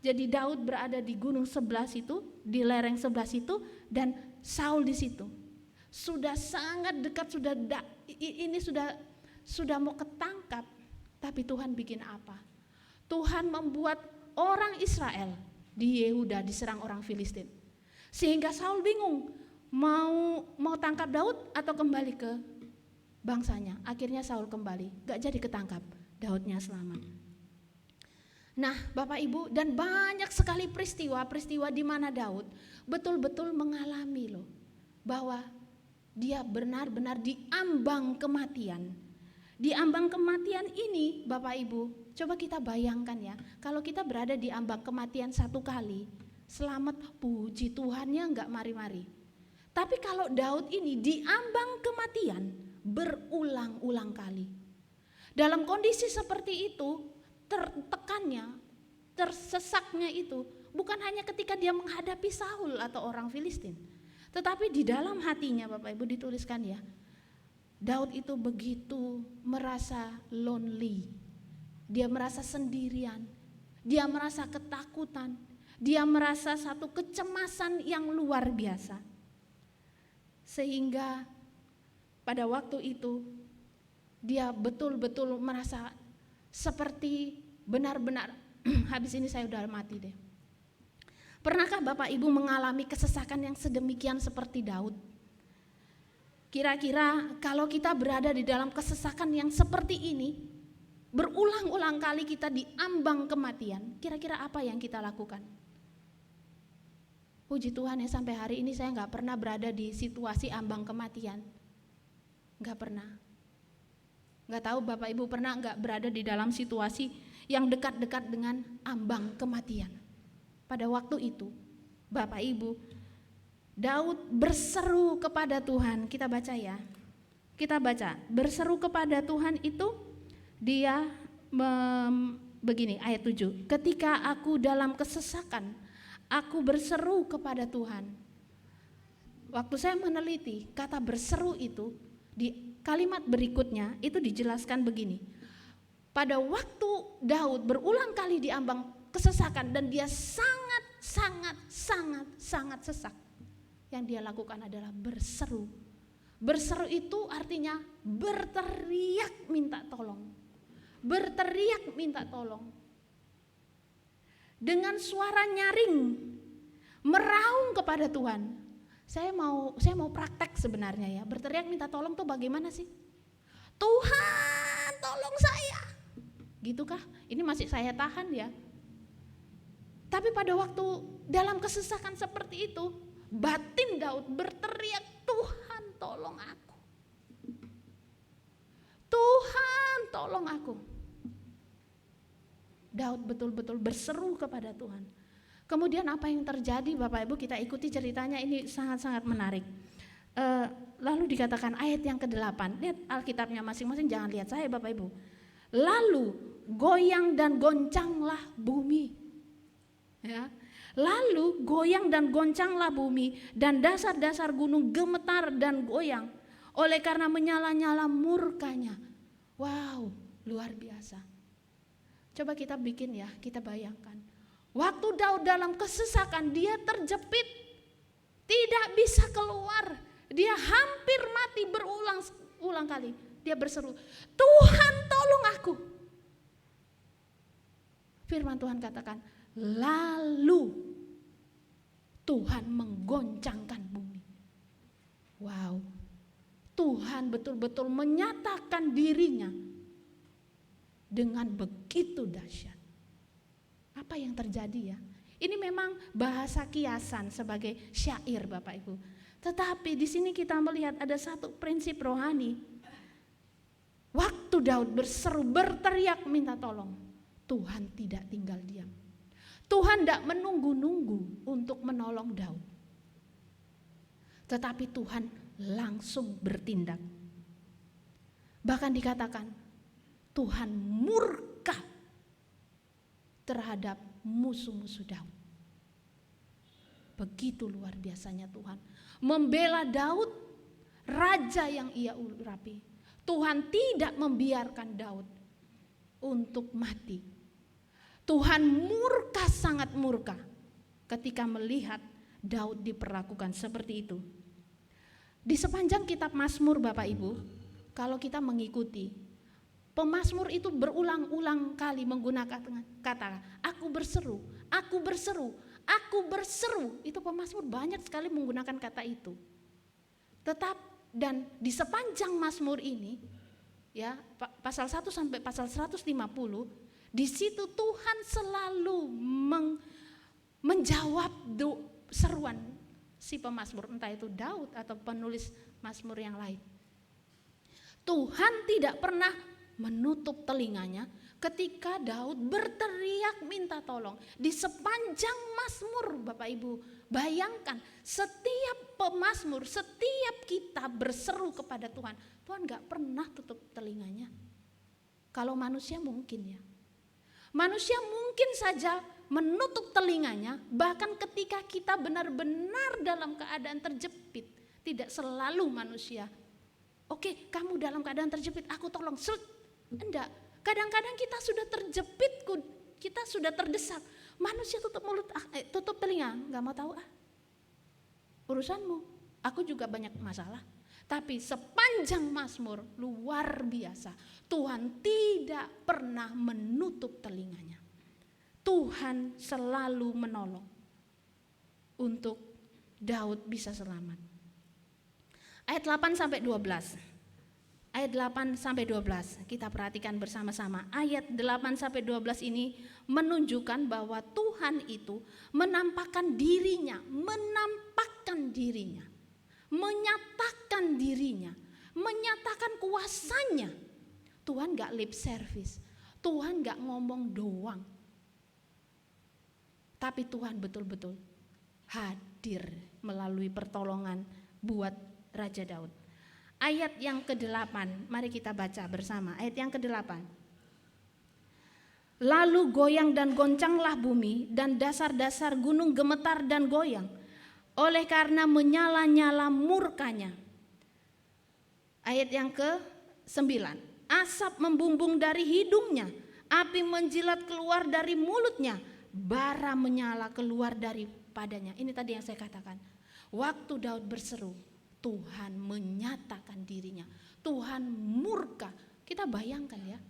Jadi Daud berada di gunung sebelah situ, di lereng sebelah situ, dan Saul di situ. Sudah sangat dekat, sudah mau ketangkap. Tapi Tuhan bikin apa? Tuhan membuat orang Israel di Yehuda diserang orang Filistin. Sehingga Saul bingung, mau tangkap Daud atau kembali ke bangsanya. Akhirnya Saul kembali, gak jadi ketangkap, Daudnya selamat. Nah, Bapak Ibu, dan banyak sekali peristiwa-peristiwa di mana Daud betul-betul mengalami loh bahwa dia benar-benar diambang kematian. Di ambang kematian ini, Bapak Ibu, coba kita bayangkan ya, kalau kita berada di ambang kematian satu kali, selamat, puji Tuhannya enggak mari-mari. Tapi kalau Daud ini diambang kematian berulang-ulang kali. Dalam kondisi seperti itu, tertekannya, tersesaknya itu bukan hanya ketika dia menghadapi Saul atau orang Filistin, tetapi di dalam hatinya, Bapak Ibu, dituliskan ya, Daud itu begitu merasa lonely. Dia merasa sendirian, dia merasa ketakutan, dia merasa satu kecemasan yang luar biasa. Sehingga pada waktu itu dia betul-betul merasa seperti benar-benar habis ini saya udah mati deh. Pernahkah Bapak Ibu mengalami kesesakan yang sedemikian seperti Daud? Kira-kira kalau kita berada di dalam kesesakan yang seperti ini, berulang-ulang kali kita diambang kematian, kira-kira apa yang kita lakukan? Puji Tuhan ya, sampai hari ini saya gak pernah berada di situasi ambang kematian. Gak pernah. Gak tahu Bapak Ibu pernah gak berada di dalam situasi yang dekat-dekat dengan ambang kematian. Pada waktu itu Bapak Ibu, Daud berseru kepada Tuhan. Kita baca ya, kita baca. Berseru kepada Tuhan itu dia begini, ayat 7. Ketika aku dalam kesesakan, aku berseru kepada Tuhan. Waktu saya meneliti kata berseru itu, di kalimat berikutnya itu dijelaskan begini. Pada waktu Daud berulang kali diambang kesesakan dan dia sangat sesak, yang dia lakukan adalah berseru. Berseru itu artinya berteriak minta tolong. Berteriak minta tolong. Dengan suara nyaring, meraung kepada Tuhan. Saya mau praktek sebenarnya ya. Berteriak minta tolong tuh bagaimana sih? Tuhan, tolong saya. Gitukah? Ini masih saya tahan ya. Tapi pada waktu dalam kesesakan seperti itu, batin Daud berteriak, Tuhan tolong aku. Tuhan tolong aku. Daud betul-betul berseru kepada Tuhan. Kemudian apa yang terjadi Bapak Ibu, kita ikuti ceritanya, ini sangat-sangat menarik. Lalu dikatakan ayat yang ke-8, lihat Alkitabnya masing-masing, jangan lihat saya Bapak Ibu. Lalu goyang dan goncanglah bumi. Ya. Lalu goyang dan goncanglah bumi dan dasar-dasar gunung gemetar dan goyang oleh karena menyala-nyala murkanya. Wow, luar biasa. Coba kita bikin ya, kita bayangkan. Waktu Daud dalam kesesakan, dia terjepit, tidak bisa keluar. Dia hampir mati berulang kali. Dia berseru, Tuhan tolong aku. Firman Tuhan katakan, lalu Tuhan menggoncangkan bumi. Wow, Tuhan betul-betul menyatakan dirinya dengan begitu dahsyat. Apa yang terjadi ya? Ini memang bahasa kiasan sebagai syair Bapak Ibu. Tetapi di sini kita melihat ada satu prinsip rohani. Waktu Daud berseru, berteriak minta tolong, Tuhan tidak tinggal diam. Tuhan tidak menunggu-nunggu untuk menolong Daud. Tetapi Tuhan langsung bertindak. Bahkan dikatakan Tuhan murka terhadap musuh-musuh Daud. Begitu luar biasanya Tuhan membela Daud, raja yang ia urapi. Tuhan tidak membiarkan Daud untuk mati. Tuhan murka, sangat murka ketika melihat Daud diperlakukan seperti itu. Di sepanjang kitab Mazmur Bapak Ibu, kalau kita mengikuti, pemazmur itu berulang-ulang kali menggunakan kata aku berseru, aku berseru, aku berseru. Itu pemazmur banyak sekali menggunakan kata itu. Dan di sepanjang Mazmur ini, ya pasal 1 sampai pasal 150, Di situ Tuhan selalu menjawab seruan si pemazmur, entah itu Daud atau penulis mazmur yang lain. Tuhan tidak pernah menutup telinganya ketika Daud berteriak minta tolong. Di sepanjang mazmur, Bapak Ibu, bayangkan setiap pemazmur, setiap kita berseru kepada Tuhan, Tuhan gak pernah tutup telinganya. Kalau manusia mungkin ya. Manusia mungkin saja menutup telinganya, bahkan ketika kita benar-benar dalam keadaan terjepit. Tidak selalu manusia, oke, kamu dalam keadaan terjepit, aku tolong. Enggak, kadang-kadang kita sudah terjepit, kita sudah terdesak. Manusia tutup mulut, tutup telinga, gak mau tahu urusanmu. Aku juga banyak masalah. Tapi sepanjang mazmur luar biasa, Tuhan tidak pernah menutup telinganya. Tuhan selalu menolong untuk Daud bisa selamat. Ayat 8 sampai 12. Ayat 8 sampai 12 kita perhatikan bersama-sama. Ayat 8 sampai 12 ini menunjukkan bahwa Tuhan itu menampakkan dirinya, menyatakan dirinya, menyatakan kuasanya. Tuhan gak lip service, Tuhan gak ngomong doang, tapi Tuhan betul-betul hadir melalui pertolongan buat Raja Daud. Ayat yang ke-8, mari kita baca bersama. Ayat yang ke-8. Lalu goyang dan goncanglah bumi, dan dasar-dasar gunung gemetar dan goyang, oleh karena menyala-nyala murkanya. Ayat yang ke-9. Asap membumbung dari hidungnya, api menjilat keluar dari mulutnya, bara menyala keluar daripadanya. Ini tadi yang saya katakan. Waktu Daud berseru, Tuhan menyatakan dirinya. Tuhan murka. Kita bayangkan ya,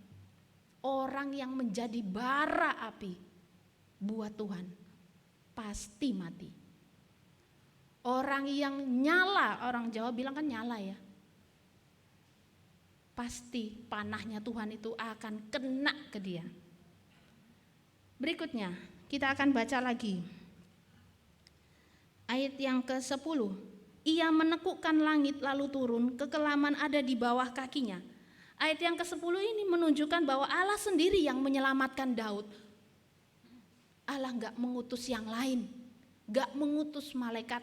orang yang menjadi bara api buat Tuhan pasti mati. Orang yang nyala, orang Jawa bilang kan nyala ya, pasti panahnya Tuhan itu akan kena ke dia. Berikutnya kita akan baca lagi ayat yang ke-10. Ia menekukkan langit lalu turun, kekelaman ada di bawah kakinya. Ayat yang ke-10 ini menunjukkan bahwa Allah sendiri yang menyelamatkan Daud. Allah gak mengutus yang lain, gak mengutus malaikat,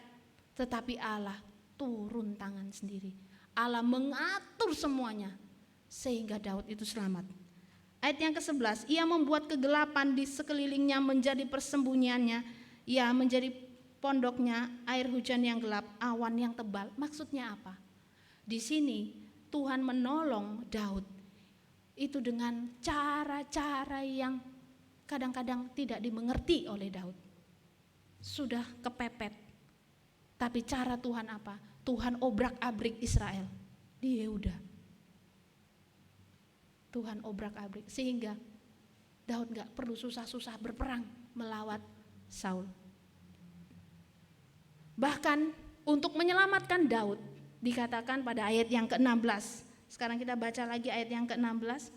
tetapi Allah turun tangan sendiri. Allah mengatur semuanya sehingga Daud itu selamat. Ayat yang ke-11, ia membuat kegelapan di sekelilingnya menjadi persembunyiannya, ia menjadi pondoknya air hujan yang gelap, awan yang tebal. Maksudnya apa? Di sini Tuhan menolong Daud itu dengan cara-cara yang kadang-kadang tidak dimengerti oleh Daud. Sudah kepepet. Tapi cara Tuhan apa? Tuhan obrak-abrik Israel di Yehuda. Tuhan obrak-abrik sehingga Daud gak perlu susah-susah berperang melawat Saul. Bahkan untuk menyelamatkan Daud dikatakan pada ayat yang ke-16. Sekarang kita baca lagi ayat yang ke-16.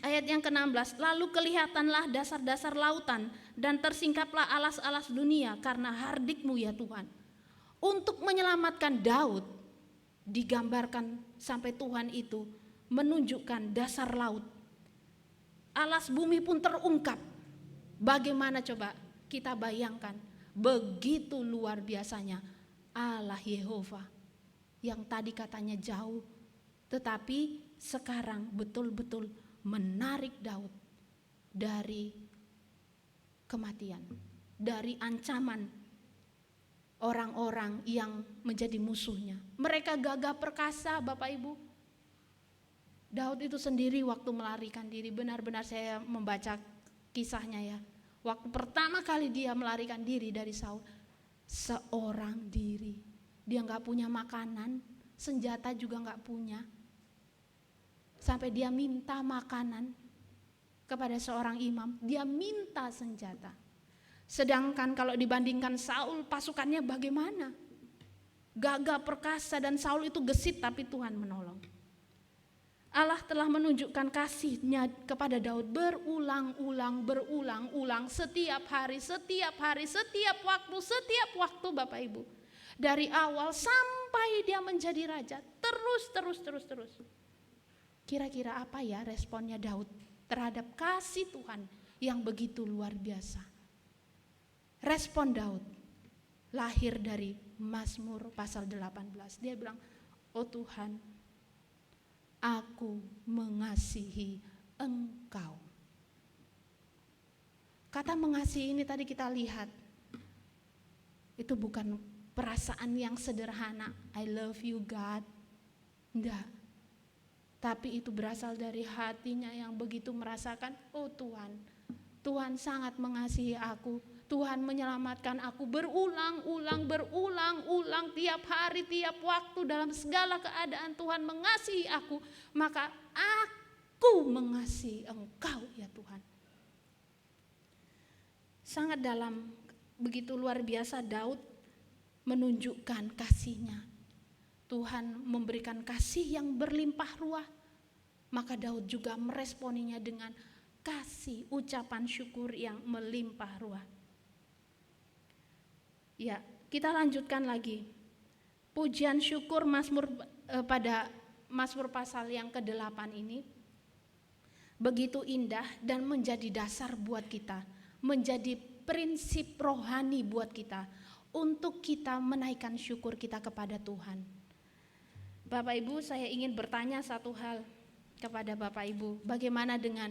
Ayat yang ke-16, lalu kelihatanlah dasar-dasar lautan dan tersingkaplah alas-alas dunia karena hardikmu ya Tuhan. Untuk menyelamatkan Daud digambarkan sampai Tuhan itu menunjukkan dasar laut. Alas bumi pun terungkap. Bagaimana coba kita bayangkan? Begitu luar biasanya Allah Yehova yang tadi katanya jauh, tetapi sekarang betul-betul menarik Daud dari kematian, dari ancaman orang-orang yang menjadi musuhnya. Mereka gagah perkasa, Bapak Ibu. Daud itu sendiri waktu melarikan diri, benar-benar saya membaca kisahnya ya. Waktu pertama kali dia melarikan diri dari Saul, seorang diri. Dia gak punya makanan, senjata juga gak punya. Sampai dia minta makanan kepada seorang imam, dia minta senjata. Sedangkan kalau dibandingkan Saul, pasukannya bagaimana? Gagah perkasa dan Saul itu gesit, tapi Tuhan menolong. Allah telah menunjukkan kasih-Nya kepada Daud berulang-ulang setiap hari, setiap waktu Bapak Ibu. Dari awal sampai dia menjadi raja, terus. Kira-kira apa ya responnya Daud terhadap kasih Tuhan yang begitu luar biasa? Respon Daud lahir dari Mazmur pasal 18. Dia bilang, "Oh Tuhan, aku mengasihi Engkau." Kata mengasihi ini tadi kita lihat, itu bukan perasaan yang sederhana, I love you God. Enggak. Tapi itu berasal dari hatinya yang begitu merasakan, oh Tuhan, Tuhan sangat mengasihi aku. Tuhan menyelamatkan aku berulang-ulang tiap hari, tiap waktu, dalam segala keadaan Tuhan mengasihi aku. Maka aku mengasihi Engkau ya Tuhan. Sangat dalam, begitu luar biasa Daud menunjukkan kasih-Nya. Tuhan memberikan kasih yang berlimpah ruah. Maka Daud juga meresponinya dengan kasih, ucapan syukur yang melimpah ruah. Ya, kita lanjutkan lagi. Pujian syukur Mazmur pada Mazmur pasal yang ke-8 ini begitu indah dan menjadi dasar buat kita, menjadi prinsip rohani buat kita untuk kita menaikkan syukur kita kepada Tuhan. Bapak Ibu, saya ingin bertanya satu hal kepada Bapak Ibu, bagaimana dengan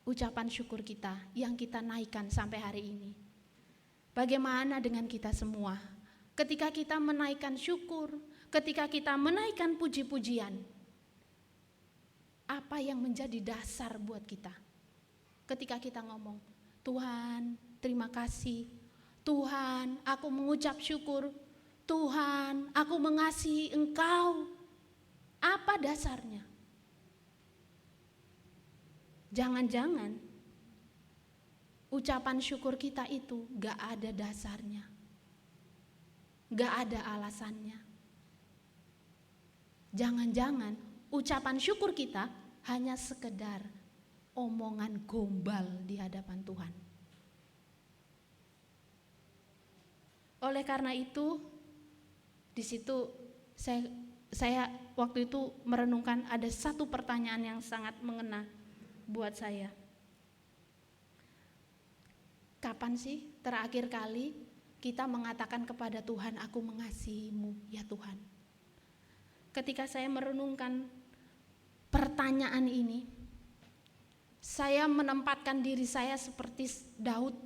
ucapan syukur kita yang kita naikkan sampai hari ini? Bagaimana dengan kita semua? Ketika kita menaikkan syukur, ketika kita menaikkan puji-pujian, apa yang menjadi dasar buat kita? Ketika kita ngomong, Tuhan terima kasih, Tuhan aku mengucap syukur, Tuhan aku mengasihi Engkau. Apa dasarnya? Jangan-jangan ucapan syukur kita itu gak ada dasarnya, gak ada alasannya. Jangan-jangan ucapan syukur kita hanya sekedar omongan gombal di hadapan Tuhan. Oleh karena itu, di situ saya waktu itu merenungkan ada satu pertanyaan yang sangat mengena buat saya. Kapan sih terakhir kali kita mengatakan kepada Tuhan, aku mengasihimu ya Tuhan? Ketika saya merenungkan pertanyaan ini, saya menempatkan diri saya seperti Daud.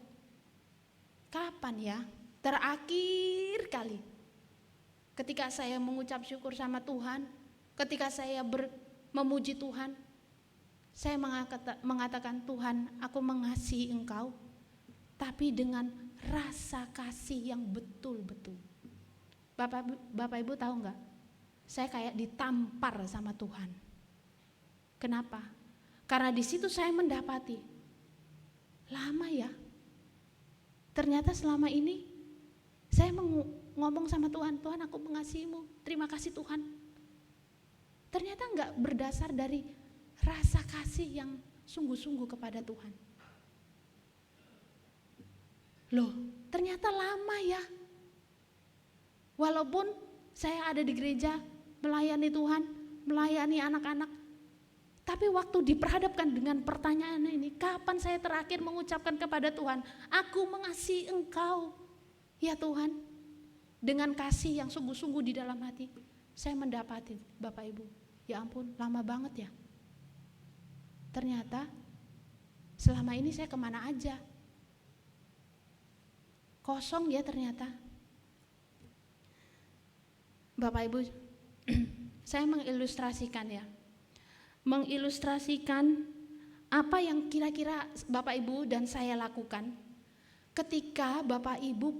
Kapan ya terakhir kali ketika saya mengucap syukur sama Tuhan, ketika saya memuji Tuhan, saya mengatakan, Tuhan aku mengasihi Engkau, tapi dengan rasa kasih yang betul-betul. Bapak Ibu tahu gak? Saya kayak ditampar sama Tuhan. Kenapa? Karena di situ saya mendapati, lama ya, ternyata selama ini saya ngomong sama Tuhan, Tuhan aku mengasihimu, terima kasih Tuhan. Ternyata enggak berdasar dari rasa kasih yang sungguh-sungguh kepada Tuhan. Loh, ternyata lama ya. Walaupun saya ada di gereja, melayani Tuhan, melayani anak-anak, tapi waktu diperhadapkan dengan pertanyaan ini, kapan saya terakhir mengucapkan kepada Tuhan, aku mengasihi Engkau, ya Tuhan, dengan kasih yang sungguh-sungguh di dalam hati, saya mendapati Bapak Ibu, ya ampun lama banget ya. Ternyata selama ini saya kemana aja? Kosong ya ternyata. Bapak Ibu, saya mengilustrasikan ya. Mengilustrasikan apa yang kira-kira Bapak Ibu dan saya lakukan ketika Bapak Ibu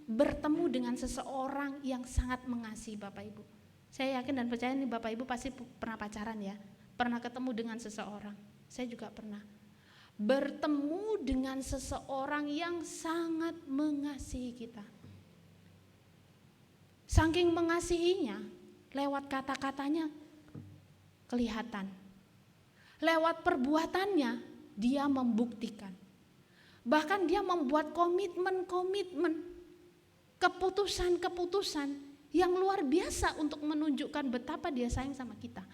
bertemu dengan seseorang yang sangat mengasihi Bapak Ibu. Saya yakin dan percaya nih Bapak Ibu pasti pernah pacaran ya, pernah ketemu dengan seseorang. Saya juga pernah bertemu dengan seseorang yang sangat mengasihi kita. Saking mengasihinya, lewat kata-katanya kelihatan. Lewat perbuatannya dia membuktikan. Bahkan dia membuat komitmen-komitmen, keputusan-keputusan yang luar biasa untuk menunjukkan betapa dia sayang sama kita.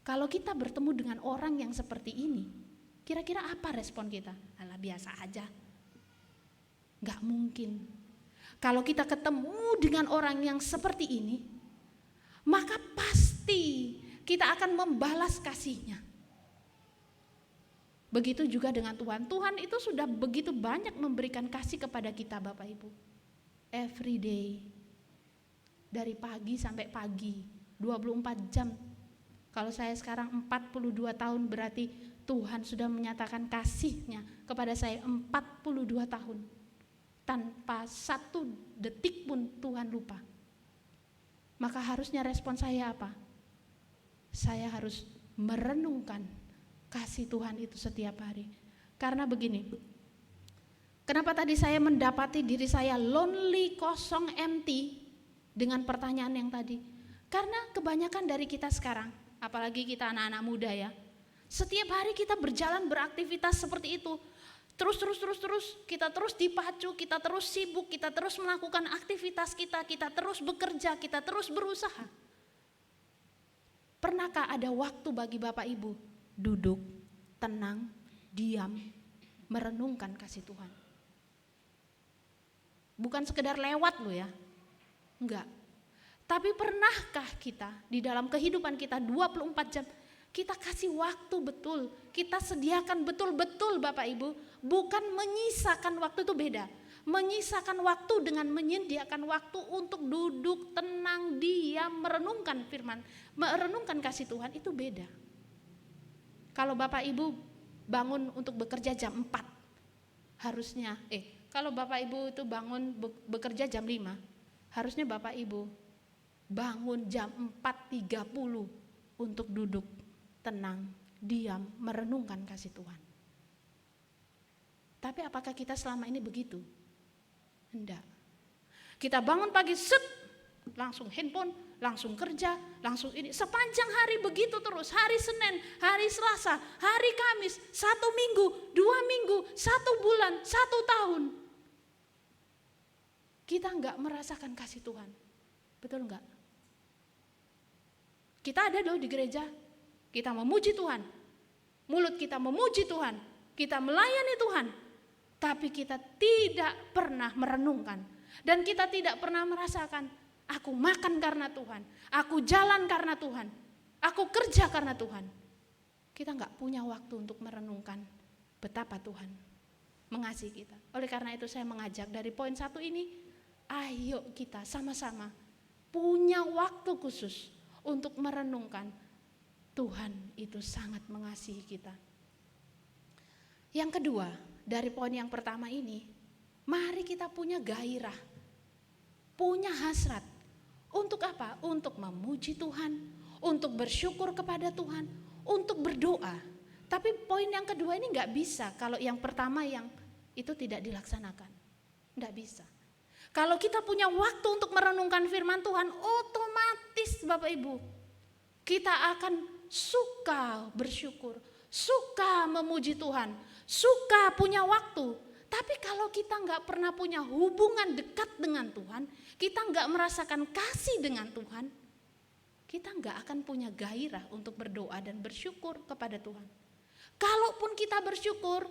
Kalau kita bertemu dengan orang yang seperti ini, kira-kira apa respon kita? Alah, biasa aja. Gak mungkin. Kalau kita ketemu dengan orang yang seperti ini, maka pasti kita akan membalas kasihnya. Begitu juga dengan Tuhan. Tuhan itu sudah begitu banyak memberikan kasih kepada kita, Bapak Ibu. Every day. Dari pagi sampai pagi, 24 jam. Kalau saya sekarang 42 tahun, berarti Tuhan sudah menyatakan kasihnya kepada saya 42 tahun. Tanpa satu detik pun Tuhan lupa. Maka harusnya respon saya apa? Saya harus merenungkan kasih Tuhan itu setiap hari. Karena begini, kenapa tadi saya mendapati diri saya lonely, kosong, empty dengan pertanyaan yang tadi? Karena kebanyakan dari kita sekarang, apalagi kita anak-anak muda ya, setiap hari kita berjalan beraktivitas seperti itu. Terus, kita terus dipacu, kita terus sibuk, kita terus melakukan aktivitas kita terus bekerja, kita terus berusaha. Pernahkah ada waktu bagi Bapak Ibu duduk, tenang, diam, merenungkan kasih Tuhan? Bukan sekedar lewat loh ya, enggak. Tapi pernahkah kita di dalam kehidupan kita 24 jam, kita kasih waktu betul, kita sediakan betul-betul Bapak Ibu, bukan menyisakan waktu, itu beda. Menyisakan waktu dengan menyediakan waktu untuk duduk, tenang, diam, merenungkan firman, merenungkan kasih Tuhan, itu beda. Kalau Bapak Ibu bangun untuk bekerja jam 4, harusnya, kalau Bapak Ibu itu bangun bekerja jam 5, harusnya Bapak Ibu bangun jam 4.30 untuk duduk, tenang, diam, merenungkan kasih Tuhan. Tapi apakah kita selama ini begitu? Enggak. Kita bangun pagi, langsung handphone, langsung kerja, langsung ini. Sepanjang hari begitu terus, hari Senin, hari Selasa, hari Kamis, 1 minggu, 2 minggu, 1 bulan, 1 tahun. Kita enggak merasakan kasih Tuhan. Betul enggak? Kita ada loh di gereja, kita memuji Tuhan, mulut kita memuji Tuhan, kita melayani Tuhan, tapi kita tidak pernah merenungkan, dan kita tidak pernah merasakan, aku makan karena Tuhan, aku jalan karena Tuhan, aku kerja karena Tuhan. Kita gak punya waktu untuk merenungkan betapa Tuhan mengasihi kita. Oleh karena itu saya mengajak dari poin 1 ini, ayo kita sama-sama punya waktu khusus untuk merenungkan Tuhan itu sangat mengasihi kita. Yang kedua, dari poin yang pertama ini, mari kita punya gairah, punya hasrat. Untuk apa? Untuk memuji Tuhan, untuk bersyukur kepada Tuhan, untuk berdoa. Tapi poin yang kedua ini gak bisa kalau yang pertama yang itu tidak dilaksanakan. Gak bisa. Kalau kita punya waktu untuk merenungkan firman Tuhan, otomatis Bapak Ibu, kita akan suka bersyukur, suka memuji Tuhan, suka punya waktu. Tapi kalau kita gak pernah punya hubungan dekat dengan Tuhan, kita gak merasakan kasih dengan Tuhan, kita gak akan punya gairah untuk berdoa dan bersyukur kepada Tuhan. Kalaupun kita bersyukur,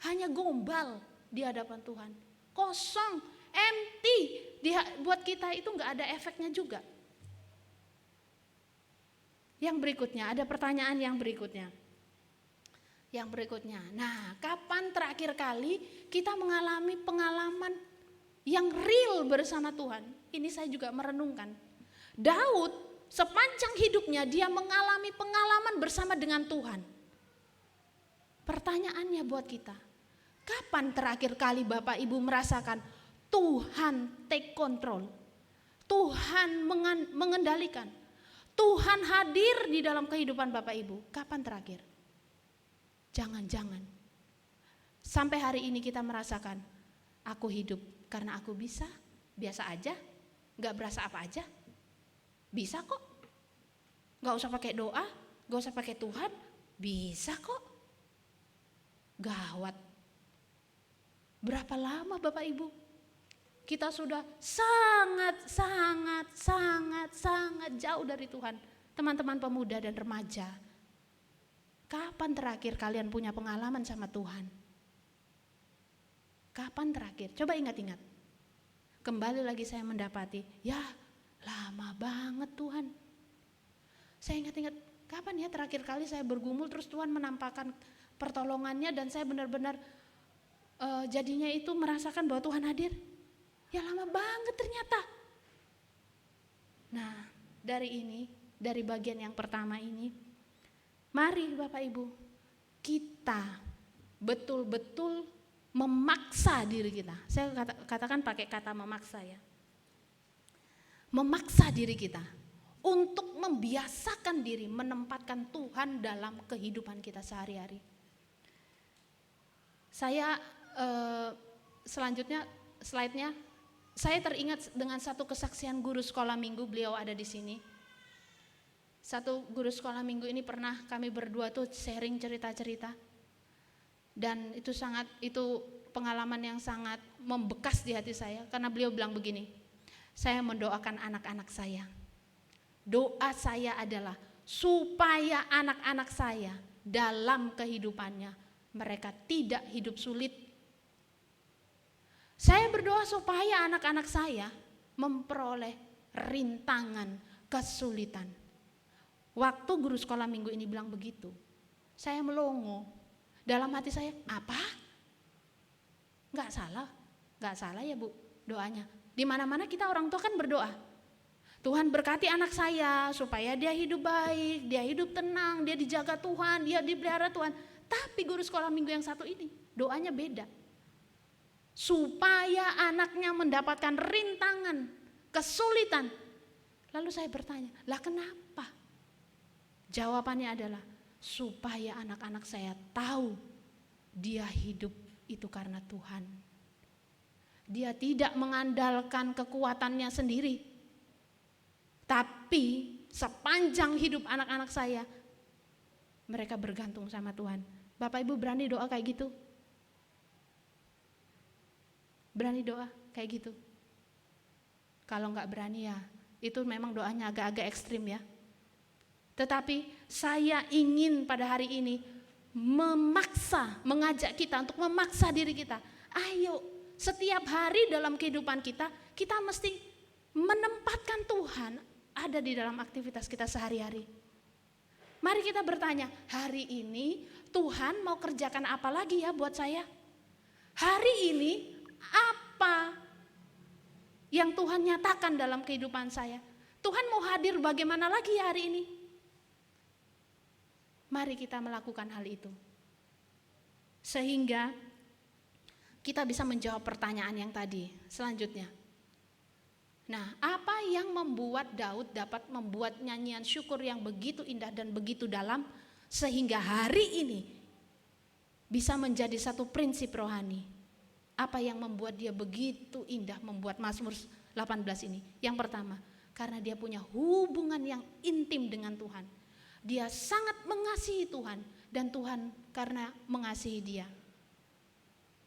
hanya gombal di hadapan Tuhan, kosong, empty, buat kita itu gak ada efeknya juga. Yang berikutnya, ada pertanyaan yang berikutnya. Nah, kapan terakhir kali kita mengalami pengalaman yang real bersama Tuhan? Ini saya juga merenungkan. Daud sepanjang hidupnya dia mengalami pengalaman bersama dengan Tuhan. Pertanyaannya buat kita, kapan terakhir kali Bapak Ibu merasakan Tuhan take control, Tuhan mengendalikan, Tuhan hadir di dalam kehidupan Bapak Ibu? Kapan terakhir? Jangan-jangan sampai hari ini kita merasakan, aku hidup karena aku bisa, biasa aja, gak berasa apa aja, bisa kok, Gak usah pakai doa, gak usah pakai Tuhan, bisa kok. Gawat. Berapa lama Bapak Ibu? Kita sudah sangat jauh dari Tuhan. Teman-teman pemuda dan remaja, kapan terakhir kalian punya pengalaman sama Tuhan? Kapan terakhir? Coba ingat-ingat. Kembali lagi saya mendapati, ya lama banget Tuhan. Saya ingat-ingat, kapan ya terakhir kali saya bergumul terus Tuhan menampakkan pertolongannya dan saya benar-benar jadinya itu merasakan bahwa Tuhan hadir. Ya lama banget ternyata. Nah, dari bagian yang pertama ini, mari Bapak Ibu, kita betul-betul memaksa diri kita. Saya katakan pakai kata memaksa ya. Memaksa diri kita untuk membiasakan diri menempatkan Tuhan dalam kehidupan kita sehari-hari. Saya selanjutnya slide-nya, saya teringat dengan satu kesaksian guru sekolah minggu, beliau ada di sini. Satu guru sekolah minggu ini pernah kami berdua tuh sharing cerita-cerita. Dan itu pengalaman yang sangat membekas di hati saya karena beliau bilang begini, saya mendoakan anak-anak saya. Doa saya adalah supaya anak-anak saya dalam kehidupannya mereka tidak hidup sulit. Saya berdoa supaya anak-anak saya memperoleh rintangan, kesulitan. Waktu guru sekolah minggu ini bilang begitu, saya melongo. Dalam hati saya, apa? Gak salah ya Bu doanya. Di mana-mana kita orang tua kan berdoa. Tuhan berkati anak saya supaya dia hidup baik, dia hidup tenang, dia dijaga Tuhan, dia dipelihara Tuhan. Tapi guru sekolah minggu yang satu ini doanya beda. Supaya anaknya mendapatkan rintangan, kesulitan. Lalu saya bertanya, lah kenapa? Jawabannya adalah supaya anak-anak saya tahu dia hidup itu karena Tuhan. Dia tidak mengandalkan kekuatannya sendiri. Tapi sepanjang hidup anak-anak saya, mereka bergantung sama Tuhan. Bapak Ibu berani doa kayak gitu? Berani doa kayak gitu? Kalau enggak berani ya, itu memang doanya agak-agak ekstrim ya. Tetapi saya ingin pada hari ini mengajak kita untuk memaksa diri kita. Ayo, setiap hari dalam kehidupan kita, kita mesti menempatkan Tuhan ada di dalam aktivitas kita sehari-hari. Mari kita bertanya, hari ini Tuhan mau kerjakan apa lagi ya buat saya? Hari ini apa yang Tuhan nyatakan dalam kehidupan saya? Tuhan mau hadir bagaimana lagi ya hari ini? Mari kita melakukan hal itu. Sehingga kita bisa menjawab pertanyaan yang tadi selanjutnya. Nah, apa yang membuat Daud dapat membuat nyanyian syukur yang begitu indah dan begitu dalam sehingga hari ini bisa menjadi satu prinsip rohani? Apa yang membuat dia begitu indah membuat Mazmur 18 ini? Yang pertama, karena dia punya hubungan yang intim dengan Tuhan. Dia sangat mengasihi Tuhan dan Tuhan karena mengasihi dia.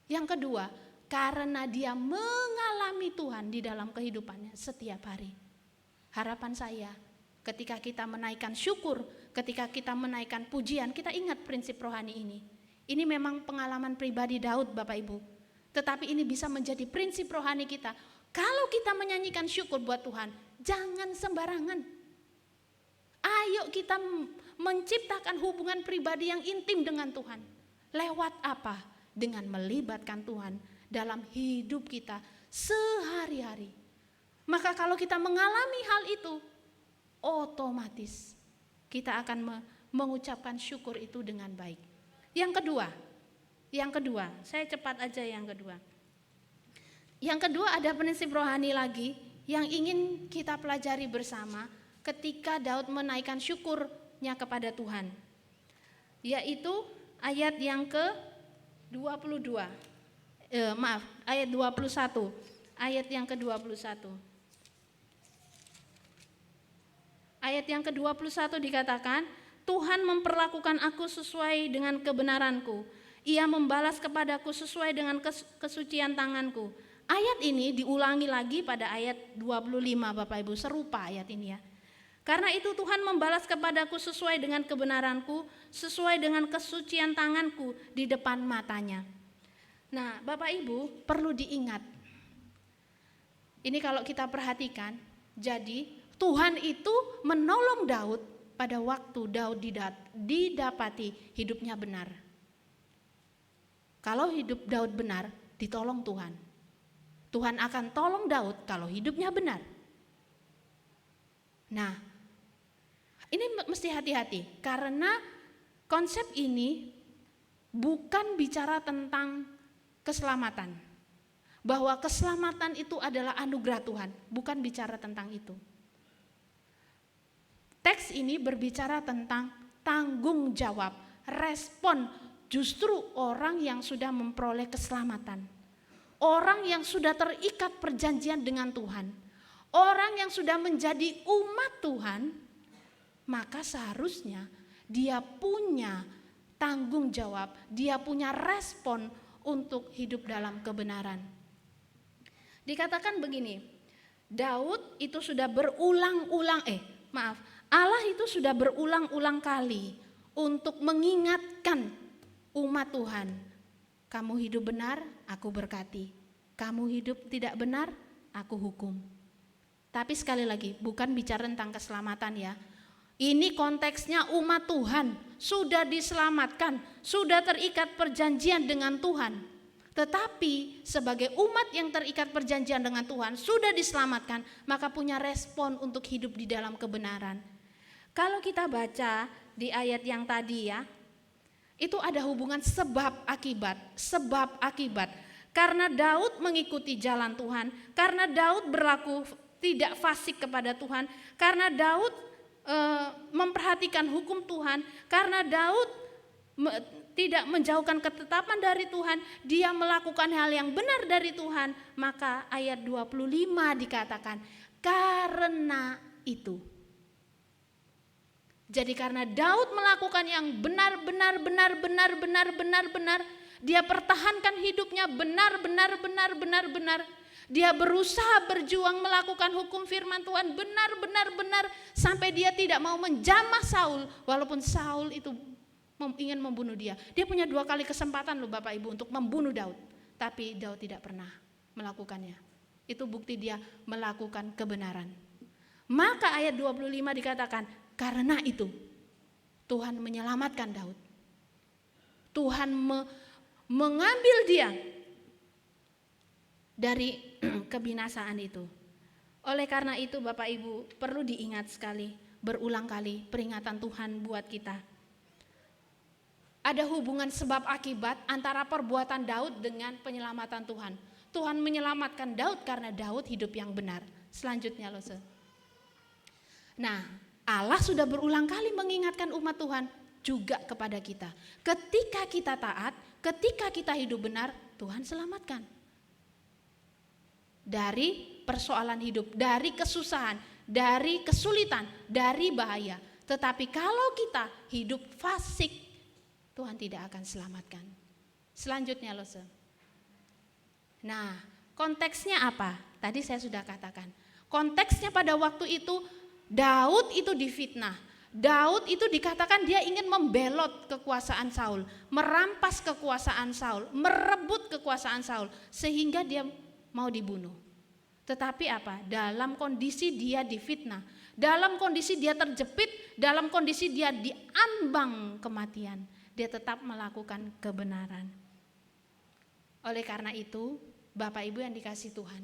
Yang kedua, karena dia mengalami Tuhan di dalam kehidupannya setiap hari. Harapan saya ketika kita menaikkan syukur, ketika kita menaikkan pujian, kita ingat prinsip rohani ini. Ini memang pengalaman pribadi Daud Bapak Ibu. Tetapi ini bisa menjadi prinsip rohani kita. Kalau kita menyanyikan syukur buat Tuhan, jangan sembarangan. Ayo kita menciptakan hubungan pribadi yang intim dengan Tuhan. Lewat apa? Dengan melibatkan Tuhan dalam hidup kita sehari-hari. Maka kalau kita mengalami hal itu, otomatis kita akan mengucapkan syukur itu dengan baik. Yang kedua, saya cepat aja yang kedua. Yang kedua ada prinsip rohani lagi yang ingin kita pelajari bersama ketika Daud menaikkan syukurnya kepada Tuhan. Yaitu ayat yang ke-22. Ayat 21. Ayat yang ke-21. Ayat ayat yang ke-21 dikatakan, Tuhan memperlakukan aku sesuai dengan kebenaranku. Ia membalas kepadaku sesuai dengan kesucian tanganku. Ayat ini diulangi lagi pada ayat 25 Bapak Ibu, serupa ayat ini ya. Karena itu Tuhan membalas kepadaku sesuai dengan kebenaranku, sesuai dengan kesucian tanganku di depan matanya. Nah, Bapak Ibu perlu diingat. Ini kalau kita perhatikan, jadi Tuhan itu menolong Daud pada waktu Daud didapati hidupnya benar. Kalau hidup Daud benar, ditolong Tuhan. Tuhan akan tolong Daud kalau hidupnya benar. Nah, ini mesti hati-hati karena konsep ini bukan bicara tentang keselamatan. Bahwa keselamatan itu adalah anugerah Tuhan, bukan bicara tentang itu. Teks ini berbicara tentang tanggung jawab, respon justru orang yang sudah memperoleh keselamatan. Orang yang sudah terikat perjanjian dengan Tuhan. Orang yang sudah menjadi umat Tuhan, maka seharusnya dia punya tanggung jawab, dia punya respon untuk hidup dalam kebenaran. Dikatakan begini, Daud itu sudah Allah itu sudah berulang-ulang kali untuk mengingatkan umat Tuhan. Kamu hidup benar, aku berkati. Kamu hidup tidak benar, aku hukum. Tapi sekali lagi, bukan bicara tentang keselamatan ya. Ini konteksnya umat Tuhan sudah diselamatkan, sudah terikat perjanjian dengan Tuhan. Tetapi sebagai umat yang terikat perjanjian dengan Tuhan sudah diselamatkan, maka punya respon untuk hidup di dalam kebenaran. Kalau kita baca di ayat yang tadi ya, itu ada hubungan sebab akibat. Karena Daud mengikuti jalan Tuhan, karena Daud berlaku tidak fasik kepada Tuhan, karena Daud memperhatikan hukum Tuhan, karena Daud tidak menjauhkan ketetapan dari Tuhan, dia melakukan hal yang benar dari Tuhan, maka ayat 25 dikatakan karena itu. Jadi karena Daud melakukan yang benar, dia pertahankan hidupnya benar, dia berusaha berjuang melakukan hukum firman Tuhan benar, sampai dia tidak mau menjamah Saul, walaupun Saul itu ingin membunuh dia. Dia punya 2 kali kesempatan loh Bapak Ibu untuk membunuh Daud, tapi Daud tidak pernah melakukannya. Itu bukti dia melakukan kebenaran. Maka ayat 25 dikatakan, karena itu Tuhan menyelamatkan Daud. Tuhan mengambil dia dari kebinasaan itu. Oleh karena itu Bapak Ibu perlu diingat sekali, berulang kali peringatan Tuhan buat kita. Ada hubungan sebab akibat antara perbuatan Daud dengan penyelamatan Tuhan. Tuhan menyelamatkan Daud karena Daud hidup yang benar. Selanjutnya loh. Nah, Allah sudah berulang kali mengingatkan umat Tuhan juga kepada kita. Ketika kita taat, ketika kita hidup benar, Tuhan selamatkan. Dari persoalan hidup, dari kesusahan, dari kesulitan, dari bahaya. Tetapi kalau kita hidup fasik, Tuhan tidak akan selamatkan. Selanjutnya loh. Nah, konteksnya apa? Tadi saya sudah katakan. Konteksnya pada waktu itu Daud itu difitnah. Daud itu dikatakan dia ingin membelot kekuasaan Saul, merampas kekuasaan Saul, merebut kekuasaan Saul sehingga dia mau dibunuh. Tetapi apa? Dalam kondisi dia difitnah, dalam kondisi dia terjepit, dalam kondisi dia diambang kematian, dia tetap melakukan kebenaran. Oleh karena itu, Bapak Ibu yang dikasihi Tuhan,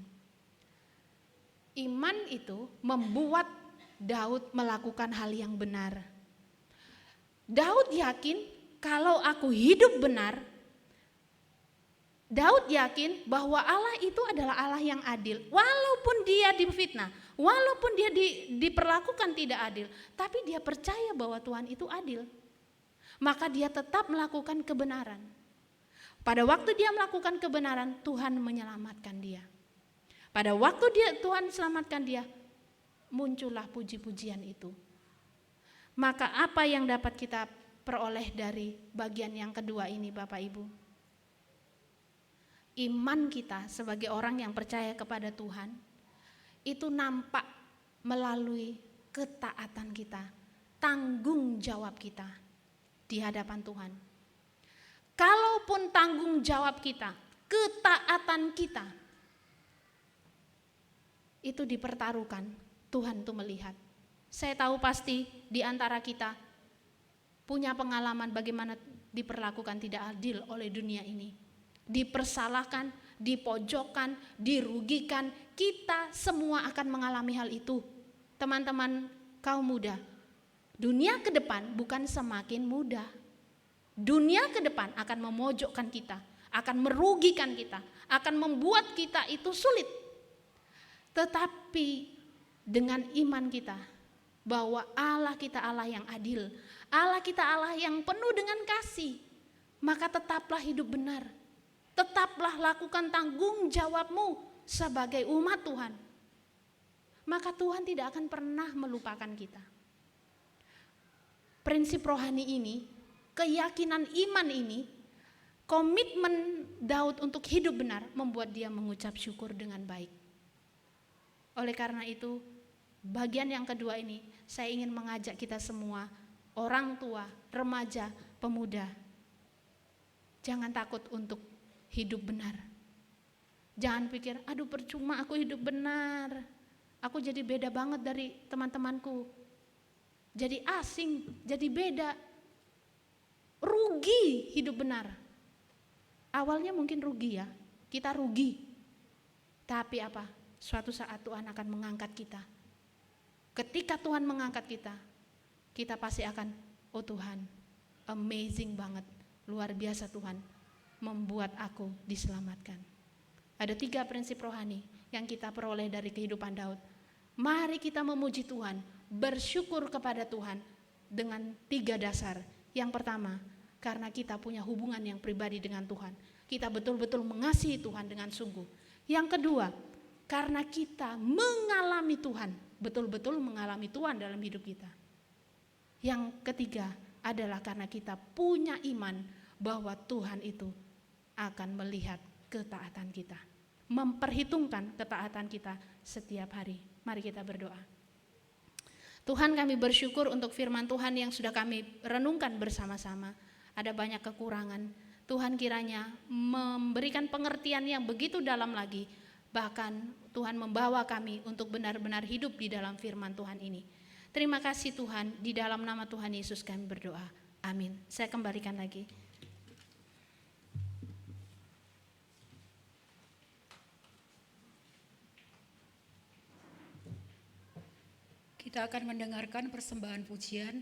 iman itu membuat Daud melakukan hal yang benar. Daud yakin kalau aku hidup benar, Daud yakin bahwa Allah itu adalah Allah yang adil. Walaupun dia difitnah, walaupun dia diperlakukan tidak adil, tapi dia percaya bahwa Tuhan itu adil. Maka dia tetap melakukan kebenaran. Pada waktu dia melakukan kebenaran, Tuhan menyelamatkan dia. Pada waktu Tuhan selamatkan dia, muncullah puji-pujian itu. Maka apa yang dapat kita peroleh dari bagian yang kedua ini, Bapak Ibu? Iman kita sebagai orang yang percaya kepada Tuhan itu nampak melalui ketaatan kita, tanggung jawab kita di hadapan Tuhan. Kalaupun tanggung jawab kita, ketaatan kita itu dipertaruhkan, Tuhan tuh melihat. Saya tahu pasti di antara kita punya pengalaman bagaimana diperlakukan tidak adil oleh dunia ini. Dipersalahkan, dipojokkan, dirugikan. Kita semua akan mengalami hal itu. Teman-teman kaum muda, dunia ke depan bukan semakin mudah. Dunia ke depan akan memojokkan kita, akan merugikan kita, akan membuat kita itu sulit. Tetapi dengan iman kita bahwa Allah kita Allah yang adil, Allah kita Allah yang penuh dengan kasih, maka tetaplah hidup benar. Tetaplah lakukan tanggung jawabmu sebagai umat Tuhan. Maka Tuhan tidak akan pernah melupakan kita. Prinsip rohani ini, keyakinan iman ini, komitmen Daud untuk hidup benar membuat dia mengucap syukur dengan baik. Oleh karena itu, bagian yang kedua ini saya ingin mengajak kita semua, orang tua, remaja, pemuda. Jangan takut untuk hidup benar. Jangan pikir, aduh percuma aku hidup benar. Aku jadi beda banget dari teman-temanku. Jadi asing, jadi beda. Rugi hidup benar. Awalnya mungkin rugi ya, kita rugi. Tapi apa? Suatu saat Tuhan akan mengangkat kita. Ketika Tuhan mengangkat kita, kita pasti akan, oh Tuhan, amazing banget, luar biasa Tuhan, membuat aku diselamatkan. Ada 3 prinsip rohani yang kita peroleh dari kehidupan Daud. Mari kita memuji Tuhan, bersyukur kepada Tuhan dengan 3 dasar. Yang pertama, karena kita punya hubungan yang pribadi dengan Tuhan. Kita betul-betul mengasihi Tuhan dengan sungguh. Yang kedua, karena kita mengalami Tuhan, betul-betul mengalami Tuhan dalam hidup kita. Yang ketiga adalah karena kita punya iman bahwa Tuhan itu akan melihat ketaatan kita, memperhitungkan ketaatan kita setiap hari. Mari kita berdoa. Tuhan, kami bersyukur untuk firman Tuhan yang sudah kami renungkan bersama-sama. Ada banyak kekurangan. Tuhan kiranya memberikan pengertian yang begitu dalam lagi. Bahkan Tuhan membawa kami untuk benar-benar hidup di dalam firman Tuhan ini. Terima kasih Tuhan, di dalam nama Tuhan Yesus kami berdoa. Amin. Saya kembalikan lagi. Kita akan mendengarkan persembahan pujian.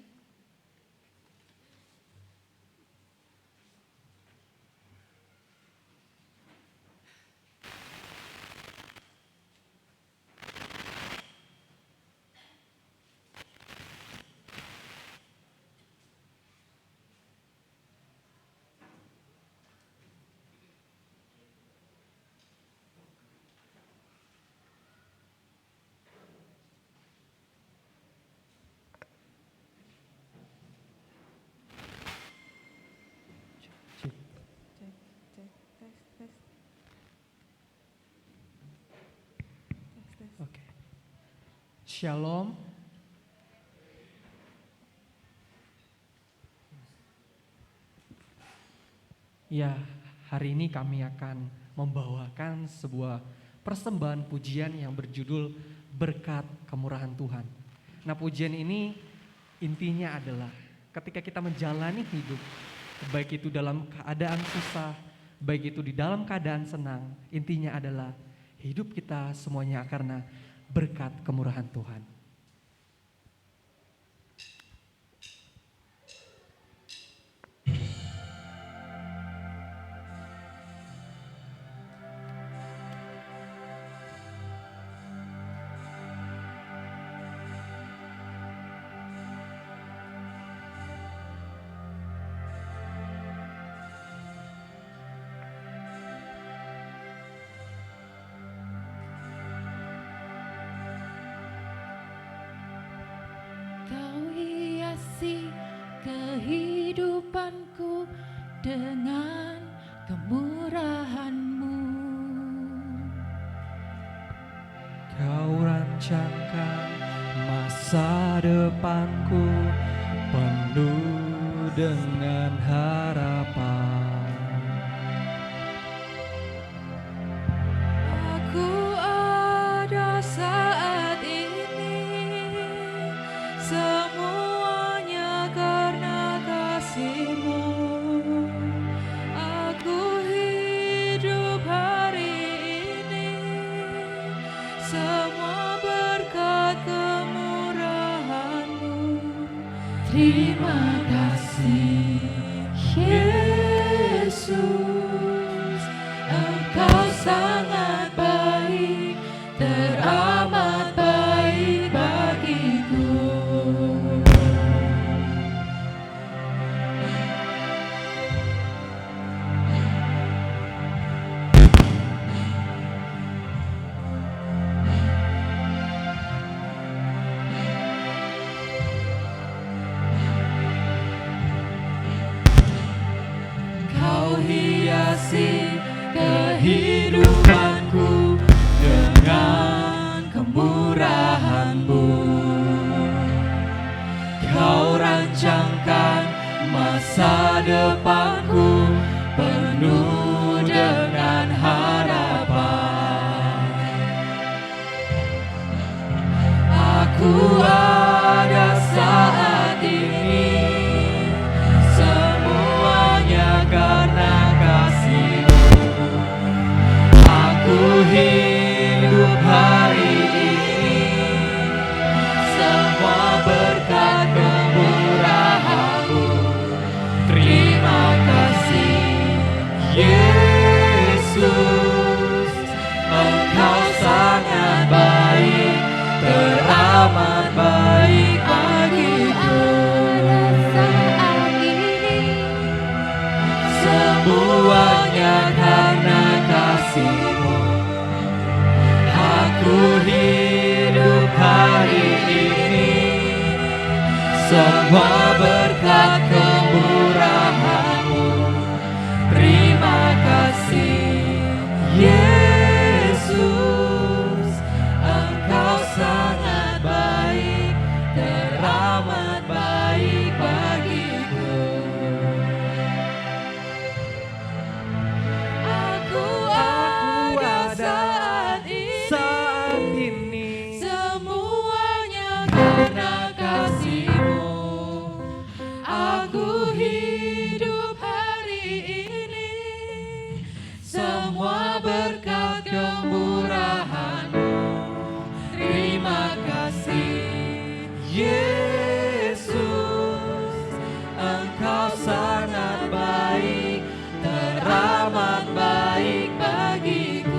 Oke. Shalom. Ya, hari ini kami akan membawakan sebuah persembahan pujian yang berjudul Berkat Kemurahan Tuhan. Nah, pujian ini intinya adalah ketika kita menjalani hidup, baik itu dalam keadaan susah, baik itu di dalam keadaan senang, intinya adalah hidup kita semuanya karena berkat kemurahan Tuhan. hiasi kehidupanku dengan kemurahan-Mu. Kau rancangkan masa depanku penuh dengan harapan. Aku ada saat ini, semuanya karena kasih-Mu. Aku hidup hari ini, semua berkat kemurahan-Mu. Terima kasih Yesus, Engkau sangat baik, teramat baik bagiku. Kau hiasi kehidupanku dengan kemurahan-Mu. Kau rancangkan masa depanku penuh dengan harapan. Aku ada saat ini, semuanya karena kasih-Mu. Aku hidup hari ini, semua berkat kemurahan-Mu. Terima kasih Yesus, Engkau sangat baik, teramat baik bagiku. Semuanya karena kasih-Mu. Aku hidup hari ini, semua berkat kemurahan-Mu. Terima kasih Yesus, Engkau sangat baik, teramat baik bagiku. Aku ada saat ini, semuanya karena kasih-Mu. Aku hidup hari ini, semua berkat kemurahan-Mu. Terima kasih Yesus, Engkau sangat baik, teramat baik bagiku.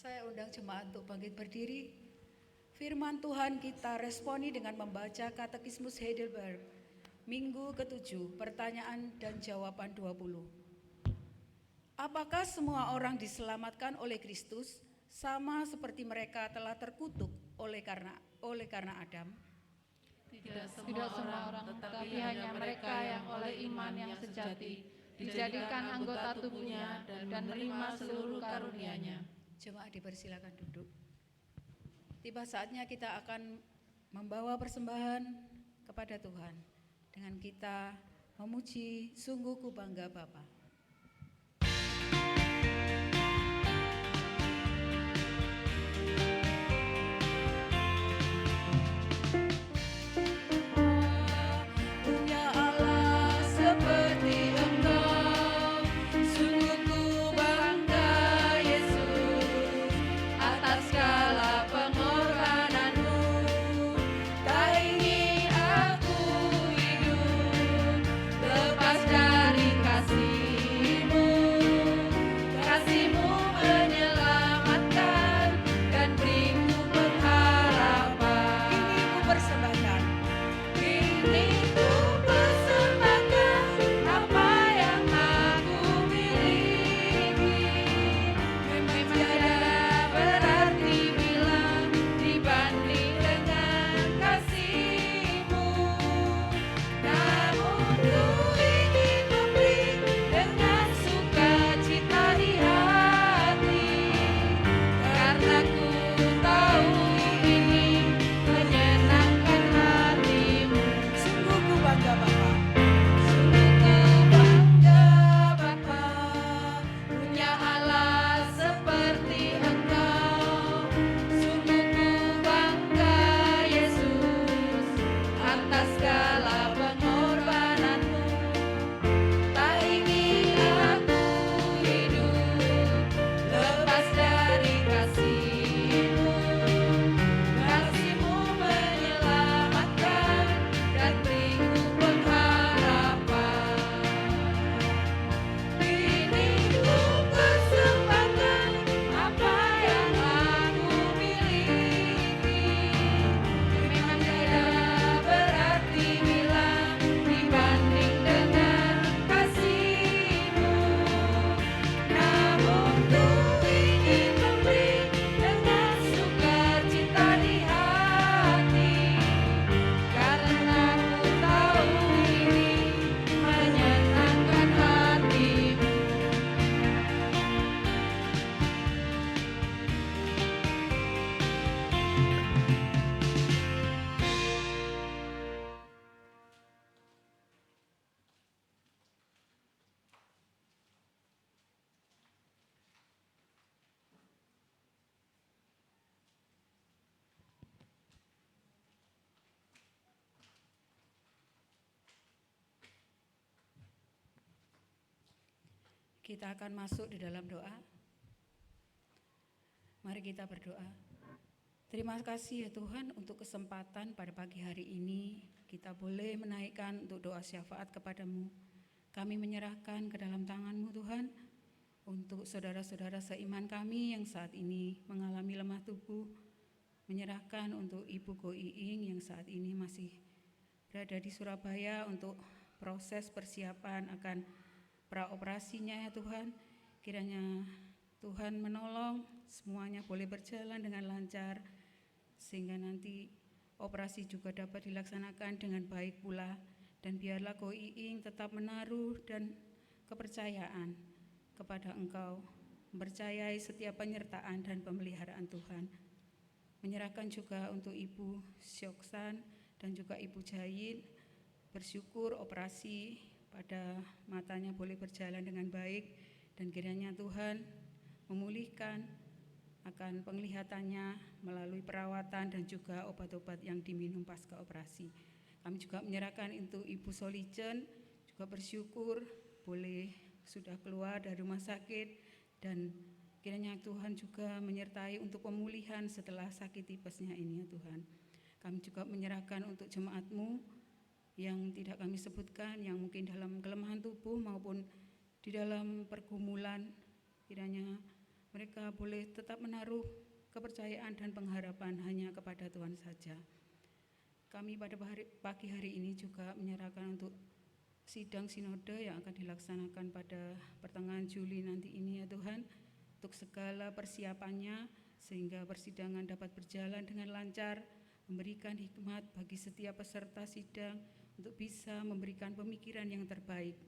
Saya undang jemaat untuk bangkit berdiri. Firman Tuhan kita responi dengan membaca Katekismus Heidelberg, Minggu ke-7, pertanyaan dan jawaban 20. Apakah semua orang diselamatkan oleh Kristus sama seperti mereka telah terkutuk oleh karena Adam? Tidak semua orang, tetapi hanya mereka yang oleh iman yang sejati dijadikan anggota tubuhnya dan menerima seluruh karunia-Nya. Jemaat dipersilakan duduk. Tiba saatnya kita akan membawa persembahan kepada Tuhan dengan kita memuji Sungguh Ku Bangga Bapa. Seperti Engkau, sungguh ku bangga Yesus. Kita akan masuk di dalam doa. Mari kita berdoa. Terima kasih ya Tuhan untuk kesempatan pada pagi hari ini kita boleh menaikkan untuk doa syafaat kepadamu. Kami menyerahkan ke dalam tangan-Mu Tuhan untuk saudara-saudara seiman kami yang saat ini mengalami lemah tubuh. Menyerahkan untuk Ibu Go Iing yang saat ini masih berada di Surabaya untuk proses persiapan akan praoperasinya ya Tuhan. Kiranya Tuhan menolong semuanya boleh berjalan dengan lancar sehingga nanti operasi juga dapat dilaksanakan dengan baik pula, dan biarlah Go Iing tetap menaruh dan kepercayaan kepada Engkau, mempercayai setiap penyertaan dan pemeliharaan Tuhan. Menyerahkan juga untuk Ibu Syoksan dan juga Ibu Jayin, bersyukur operasi pada matanya boleh berjalan dengan baik, dan kiranya Tuhan memulihkan akan penglihatannya melalui perawatan dan juga obat-obat yang diminum pasca operasi. Kami juga menyerahkan untuk Ibu Solijen, juga bersyukur boleh sudah keluar dari rumah sakit, dan kiranya Tuhan juga menyertai untuk pemulihan setelah sakit tipesnya ini ya Tuhan. Kami juga menyerahkan untuk jemaat-Mu yang tidak kami sebutkan, yang mungkin dalam kelemahan tubuh maupun di dalam pergumulan, kiranya mereka boleh tetap menaruh kepercayaan dan pengharapan hanya kepada Tuhan saja. Kami pada pagi hari ini juga menyerahkan untuk sidang sinode yang akan dilaksanakan pada pertengahan Juli nanti ini ya Tuhan, untuk segala persiapannya sehingga persidangan dapat berjalan dengan lancar, memberikan hikmat bagi setiap peserta sidang untuk bisa memberikan pemikiran yang terbaik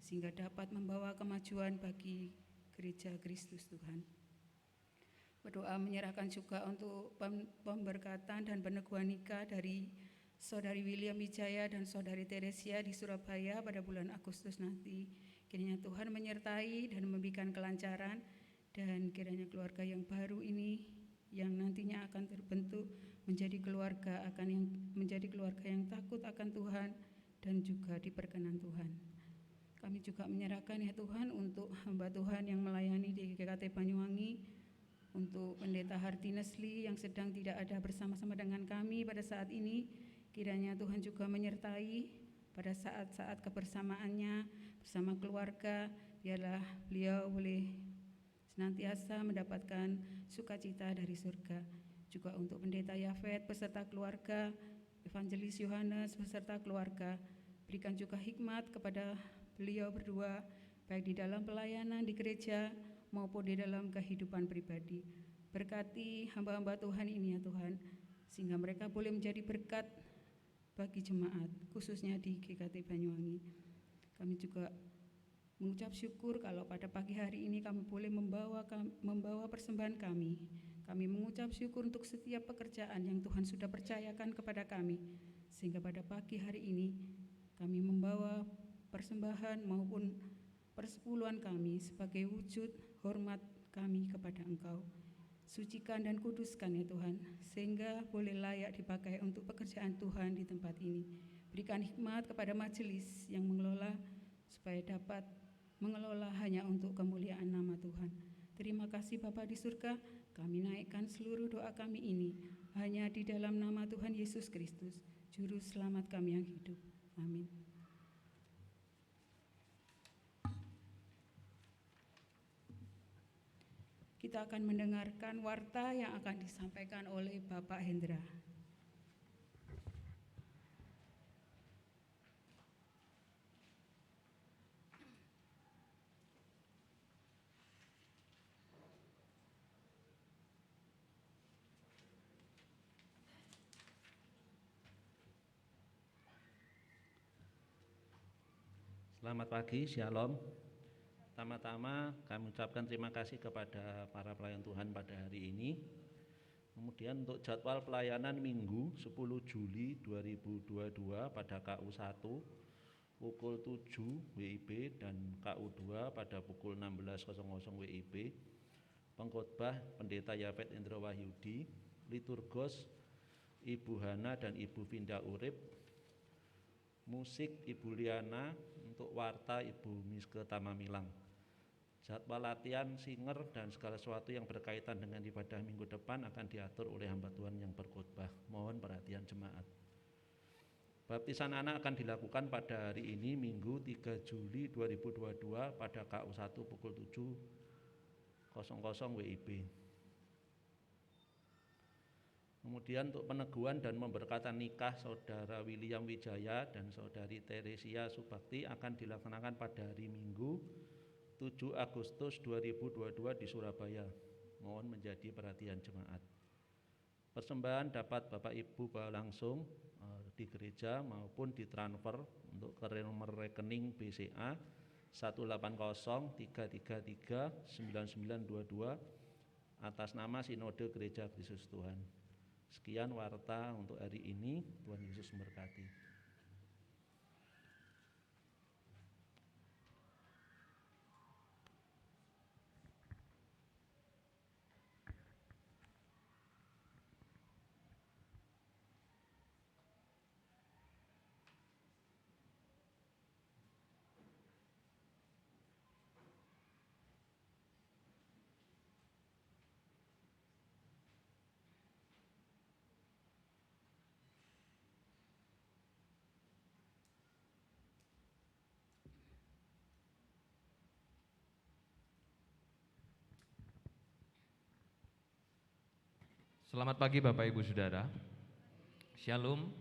sehingga dapat membawa kemajuan bagi Gereja Kristus Tuhan. Berdoa menyerahkan juga untuk pemberkatan dan peneguhan nikah dari Saudari William Wijaya dan Saudari Teresia di Surabaya pada bulan Agustus nanti. Kiranya Tuhan menyertai dan memberikan kelancaran, dan kiranya keluarga yang baru ini yang nantinya akan terbentuk menjadi keluarga yang takut akan Tuhan dan juga diperkenan Tuhan. Kami juga menyerahkan ya Tuhan untuk hamba Tuhan yang melayani di GKT Banyuwangi, untuk Pendeta Hartines Lee yang sedang tidak ada bersama-sama dengan kami pada saat ini. Kiranya Tuhan juga menyertai pada saat-saat kebersamaannya bersama keluarga, biarlah beliau boleh senantiasa mendapatkan sukacita dari surga. Juga untuk Pendeta Yafet beserta keluarga, Evangelis Yohanes beserta keluarga, berikan juga hikmat kepada beliau berdua, baik di dalam pelayanan di gereja maupun di dalam kehidupan pribadi. Berkati hamba-hamba Tuhan ini ya Tuhan, sehingga mereka boleh menjadi berkat bagi jemaat, khususnya di GKT Banyuwangi. Kami juga mengucap syukur kalau pada pagi hari ini kami boleh membawa persembahan kami. Kami mengucap syukur untuk setiap pekerjaan yang Tuhan sudah percayakan kepada kami, sehingga pada pagi hari ini kami membawa persembahan maupun persepuluhan kami sebagai wujud hormat kami kepada Engkau. Sucikan dan kuduskan ya Tuhan, sehingga boleh layak dipakai untuk pekerjaan Tuhan di tempat ini. Berikan hikmat kepada majelis yang mengelola, supaya dapat mengelola hanya untuk kemuliaan nama Tuhan. Terima kasih Bapa di surga, kami naikkan seluruh doa kami ini hanya di dalam nama Tuhan Yesus Kristus, Juru Selamat kami yang hidup. Amin. Kita akan mendengarkan warta yang akan disampaikan oleh Bapak Hendra. Selamat pagi, Shalom. Pertama-tama kami ucapkan terima kasih kepada para pelayan Tuhan pada hari ini. Kemudian untuk jadwal pelayanan Minggu 10 Juli 2022 pada KU1 pukul 7 WIB dan KU2 pada pukul 16.00 WIB. Pengkhotbah Pendeta Yafet Indra Wahyudi, liturgos Ibu Hana dan Ibu Vinda Urip, musik Ibu Liana, untuk warta Ibu Miske Tamamilang. Jadwal latihan, singer, dan segala sesuatu yang berkaitan dengan ibadah minggu depan akan diatur oleh hamba Tuhan yang berkhotbah. Mohon perhatian jemaat. Baptisan anak akan dilakukan pada hari ini Minggu 3 Juli 2022 pada KU1 pukul 7.00 WIB. Kemudian untuk peneguhan dan memberkatan nikah Saudara William Wijaya dan Saudari Teresia Subakti akan dilaksanakan pada hari Minggu 7 Agustus 2022 di Surabaya. Mohon menjadi perhatian jemaat. Persembahan dapat Bapak Ibu bawa langsung di gereja maupun ditransfer untuk ke nomor rekening BCA 18033339922 atas nama Sinode Gereja Kristus Tuhan. Sekian warta untuk hari ini. Tuhan Yesus memberkati. Selamat pagi Bapak Ibu Saudara. Shalom.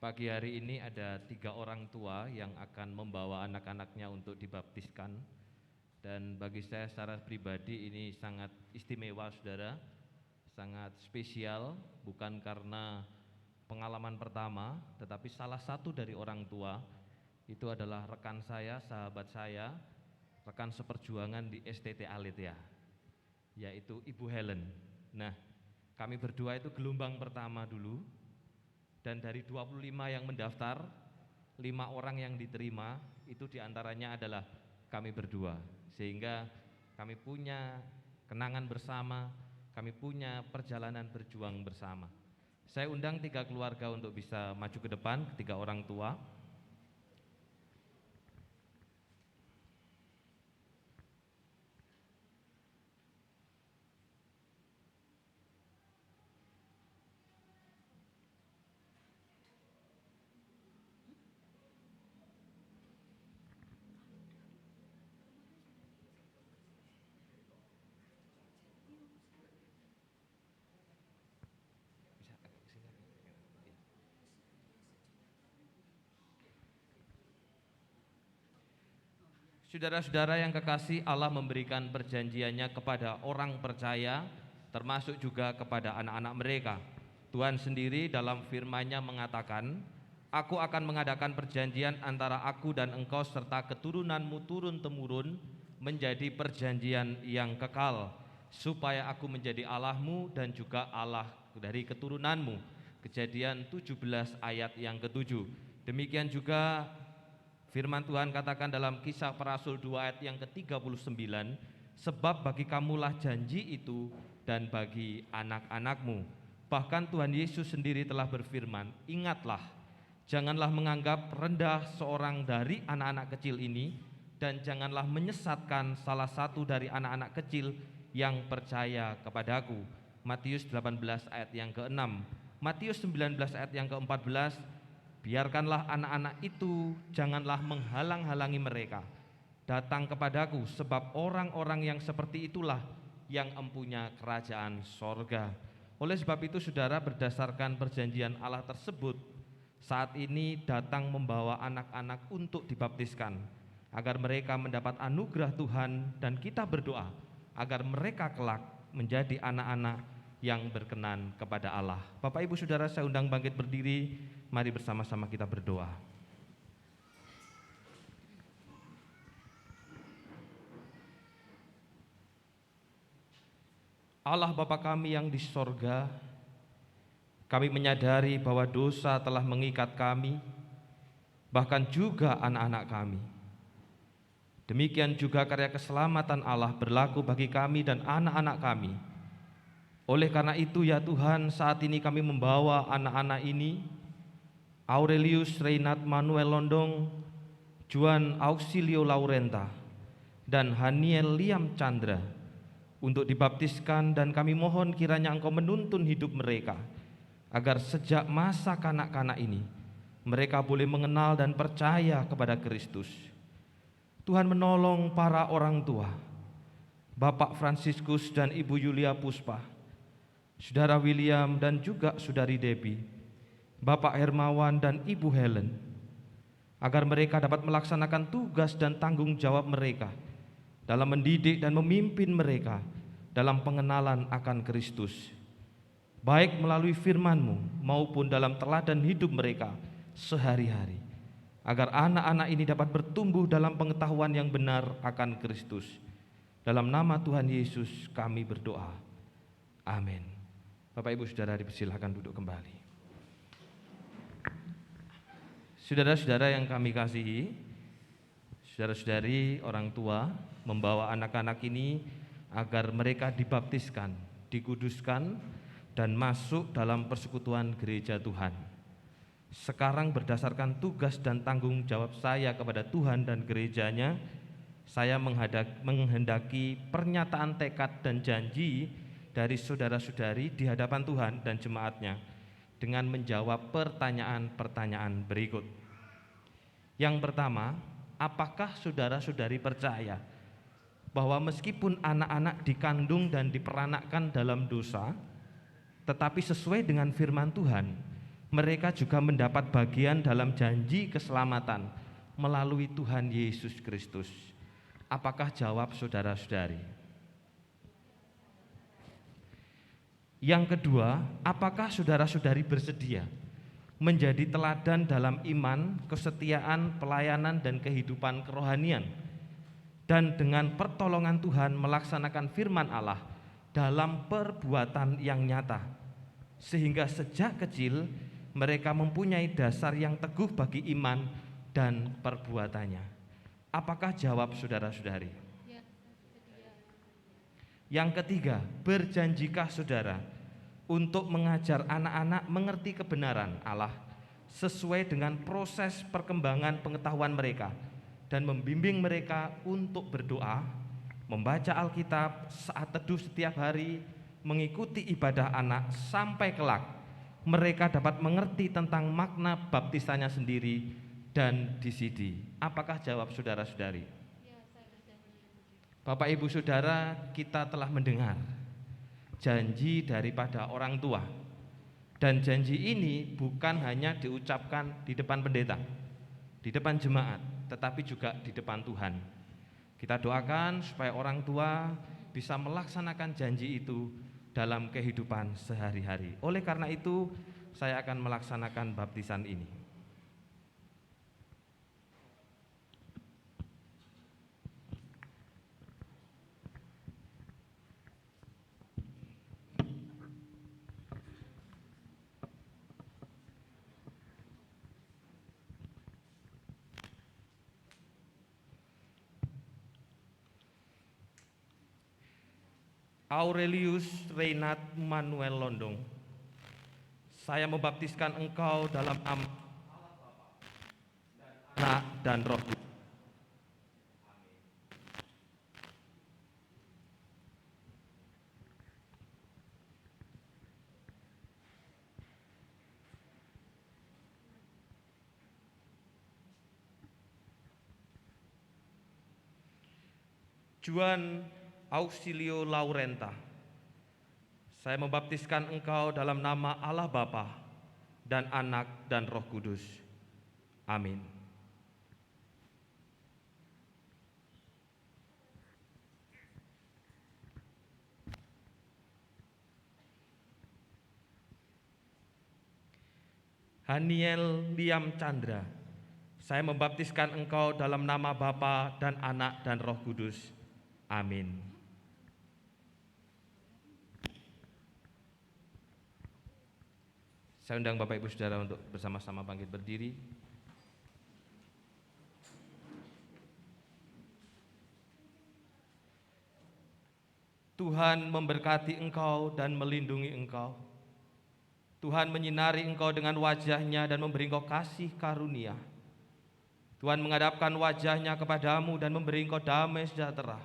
Pagi hari ini ada 3 orang tua yang akan membawa anak-anaknya untuk dibaptiskan. Dan bagi saya secara pribadi ini sangat istimewa Saudara, sangat spesial, bukan karena pengalaman pertama, tetapi salah satu dari orang tua itu adalah rekan saya, sahabat saya, rekan seperjuangan di STT Aletheia, yaitu Ibu Helen. Nah, kami berdua itu gelombang pertama dulu, dan dari 25 yang mendaftar, 5 orang yang diterima, itu diantaranya adalah kami berdua. Sehingga kami punya kenangan bersama, kami punya perjalanan berjuang bersama. Saya undang 3 keluarga untuk bisa maju ke depan, 3 orang tua. Saudara-saudara yang kekasih, Allah memberikan perjanjiannya kepada orang percaya, termasuk juga kepada anak-anak mereka. Tuhan sendiri dalam firman-Nya mengatakan, "Aku akan mengadakan perjanjian antara aku dan engkau serta keturunanmu turun-temurun menjadi perjanjian yang kekal, supaya aku menjadi Allahmu dan juga Allah dari keturunanmu." Kejadian 17 ayat yang ke-7. Demikian juga firman Tuhan katakan dalam Kisah Para Rasul 2 ayat yang ke-39, "Sebab bagi kamulah janji itu dan bagi anak-anakmu." Bahkan Tuhan Yesus sendiri telah berfirman, "Ingatlah, janganlah menganggap rendah seorang dari anak-anak kecil ini, dan janganlah menyesatkan salah satu dari anak-anak kecil yang percaya kepadaku." Matius 18 ayat yang ke-6. Matius 19 ayat yang ke-14, "Biarkanlah anak-anak itu janganlah menghalang-halangi mereka datang kepadaku, sebab orang-orang yang seperti itulah yang empunya kerajaan sorga." Oleh sebab itu saudara, berdasarkan perjanjian Allah tersebut, saat ini datang membawa anak-anak untuk dibaptiskan, agar mereka mendapat anugerah Tuhan, dan kita berdoa agar mereka kelak menjadi anak-anak yang berkenan kepada Allah. Bapak Ibu Saudara, saya undang bangkit berdiri. Mari bersama-sama kita berdoa. Allah Bapa kami yang di sorga, kami menyadari bahwa dosa telah mengikat kami, bahkan juga anak-anak kami. Demikian juga karya keselamatan Allah berlaku bagi kami dan anak-anak kami. Oleh karena itu ya Tuhan, saat ini kami membawa anak-anak ini, Aurelius Reinhard Manuel Londong, Juan Auxilio Laurenta, dan Haniel Liam Chandra untuk dibaptiskan, dan kami mohon kiranya Engkau menuntun hidup mereka agar sejak masa kanak-kanak ini mereka boleh mengenal dan percaya kepada Kristus. Tuhan menolong para orang tua, Bapak Fransiskus dan Ibu Yulia Puspa, Saudara William dan juga Saudari Debbie, Bapak Hermawan dan Ibu Helen, agar mereka dapat melaksanakan tugas dan tanggung jawab mereka dalam mendidik dan memimpin mereka dalam pengenalan akan Kristus, baik melalui firman-Mu maupun dalam teladan hidup mereka sehari-hari, agar anak-anak ini dapat bertumbuh dalam pengetahuan yang benar akan Kristus. Dalam nama Tuhan Yesus kami berdoa. Amin. Bapak Ibu Saudara dipersilakan duduk kembali. Saudara-saudara yang kami kasihi, saudara-saudari orang tua membawa anak-anak ini agar mereka dibaptiskan, dikuduskan, dan masuk dalam persekutuan gereja Tuhan. Sekarang berdasarkan tugas dan tanggung jawab saya kepada Tuhan dan gerejanya, saya menghendaki pernyataan tekad dan janji dari saudara-saudari di hadapan Tuhan dan jemaatnya dengan menjawab pertanyaan-pertanyaan berikut. Yang pertama, apakah saudara-saudari percaya bahwa meskipun anak-anak dikandung dan diperanakkan dalam dosa, tetapi sesuai dengan firman Tuhan, mereka juga mendapat bagian dalam janji keselamatan melalui Tuhan Yesus Kristus? Apakah jawab saudara-saudari? Yang kedua, apakah saudara-saudari bersedia menjadi teladan dalam iman, kesetiaan, pelayanan, dan kehidupan kerohanian, dan dengan pertolongan Tuhan melaksanakan firman Allah dalam perbuatan yang nyata, sehingga sejak kecil mereka mempunyai dasar yang teguh bagi iman dan perbuatannya? Apakah jawab saudara-saudari? Yang ketiga, berjanjikah saudara untuk mengajar anak-anak mengerti kebenaran Allah sesuai dengan proses perkembangan pengetahuan mereka, dan membimbing mereka untuk berdoa, membaca Alkitab saat teduh setiap hari, mengikuti ibadah anak sampai kelak mereka dapat mengerti tentang makna baptisannya sendiri dan disidi? Apakah jawab saudara-saudari? Bapak Ibu Saudara, kita telah mendengar janji daripada orang tua, dan janji ini bukan hanya diucapkan di depan pendeta, di depan jemaat, tetapi juga di depan Tuhan. Kita doakan supaya orang tua bisa melaksanakan janji itu dalam kehidupan sehari-hari. Oleh karena itu, saya akan melaksanakan baptisan ini. Aurelius Reinhard Manuel Londong, saya membaptiskan engkau dalam nama Anak dan Roh Kudus. Juan Auxilio Laurenta, saya membaptiskan engkau dalam nama Allah Bapa dan Anak dan Roh Kudus. Amin. Haniel Liam Chandra, saya membaptiskan engkau dalam nama Bapa dan Anak dan Roh Kudus. Amin. Saya undang Bapak Ibu Saudara untuk bersama-sama bangkit berdiri. Tuhan memberkati engkau dan melindungi engkau. Tuhan menyinari engkau dengan wajah-Nya dan memberi engkau kasih karunia. Tuhan menghadapkan wajahnya kepadamu dan memberi engkau damai sejahtera.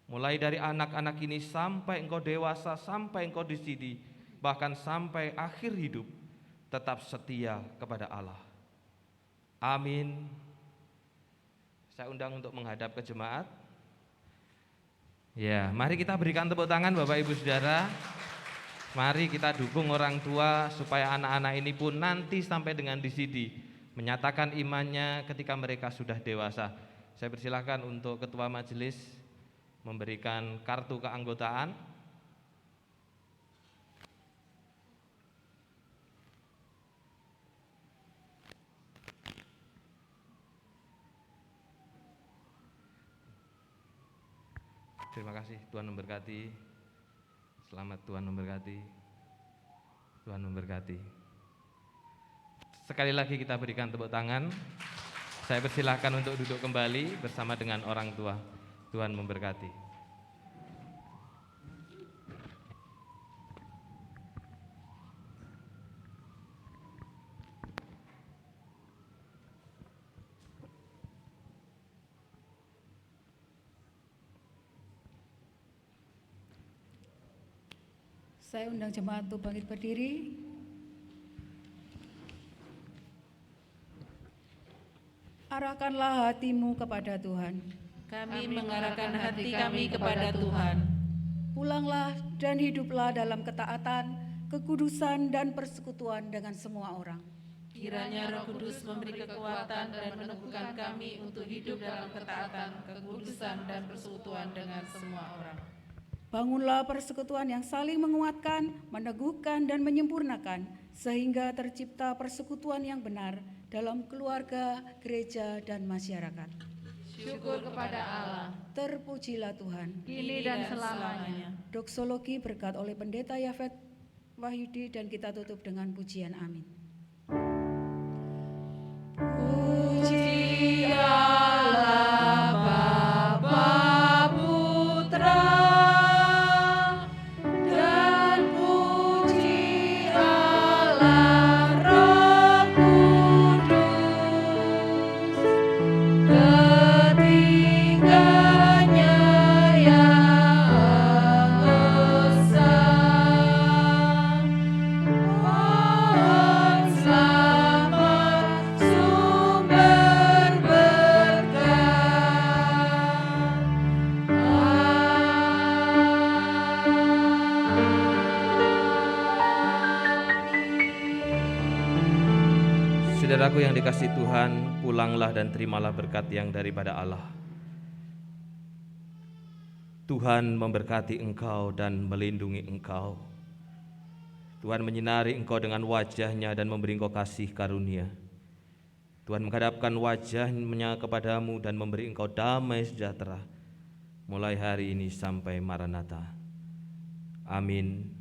Mulai dari anak-anak ini sampai engkau dewasa, sampai engkau di sini, bahkan sampai akhir hidup, tetap setia kepada Allah. Amin. Saya undang untuk menghadap ke jemaat. Ya, mari kita berikan tepuk tangan Bapak Ibu Saudara. Mari kita dukung orang tua supaya anak-anak ini pun nanti sampai dengan di sini menyatakan imannya ketika mereka sudah dewasa. Saya persilahkan untuk Ketua Majelis memberikan kartu keanggotaan. Terima kasih, Tuhan memberkati. Selamat, Tuhan memberkati. Tuhan memberkati. Sekali lagi kita berikan tepuk tangan. Saya persilahkan untuk duduk kembali bersama dengan orang tua. Tuhan memberkati. Saya undang jemaat untuk bangkit berdiri. Arahkanlah hatimu kepada Tuhan. Kami mengarahkan hati kami kepada Tuhan. Pulanglah dan hiduplah dalam ketaatan, kekudusan dan persekutuan dengan semua orang. Kiranya Roh Kudus memberi kekuatan dan meneguhkan kami untuk hidup dalam ketaatan, kekudusan dan persekutuan dengan semua orang. Bangunlah persekutuan yang saling menguatkan, meneguhkan dan menyempurnakan, sehingga tercipta persekutuan yang benar dalam keluarga, gereja dan masyarakat. Syukur kepada Allah, Terpujilah Tuhan. kini dan selamanya. Doksologi berkat oleh Pendeta Yafet Wahyudi dan kita tutup dengan pujian amin. Puji Allah Bapa Putra dan puji Allah Roh Kudus, ketiganya yang esa. Pohon selamat sumber berkat. Saudaraku yang dikasihi Tuhan, pulanglah dan terimalah berkat yang daripada Allah. Tuhan memberkati engkau dan melindungi engkau. Tuhan menyinari engkau dengan wajah-Nya dan memberi engkau kasih karunia. Tuhan menghadapkan wajah-Nya kepadamu dan memberi engkau damai sejahtera mulai hari ini sampai Maranatha. Amin.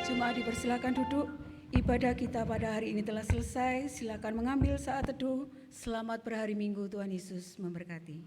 Jemaat dipersilakan duduk. Ibadah kita pada hari ini telah selesai. Silakan mengambil saat teduh. Selamat berhari Minggu, Tuhan Yesus memberkati.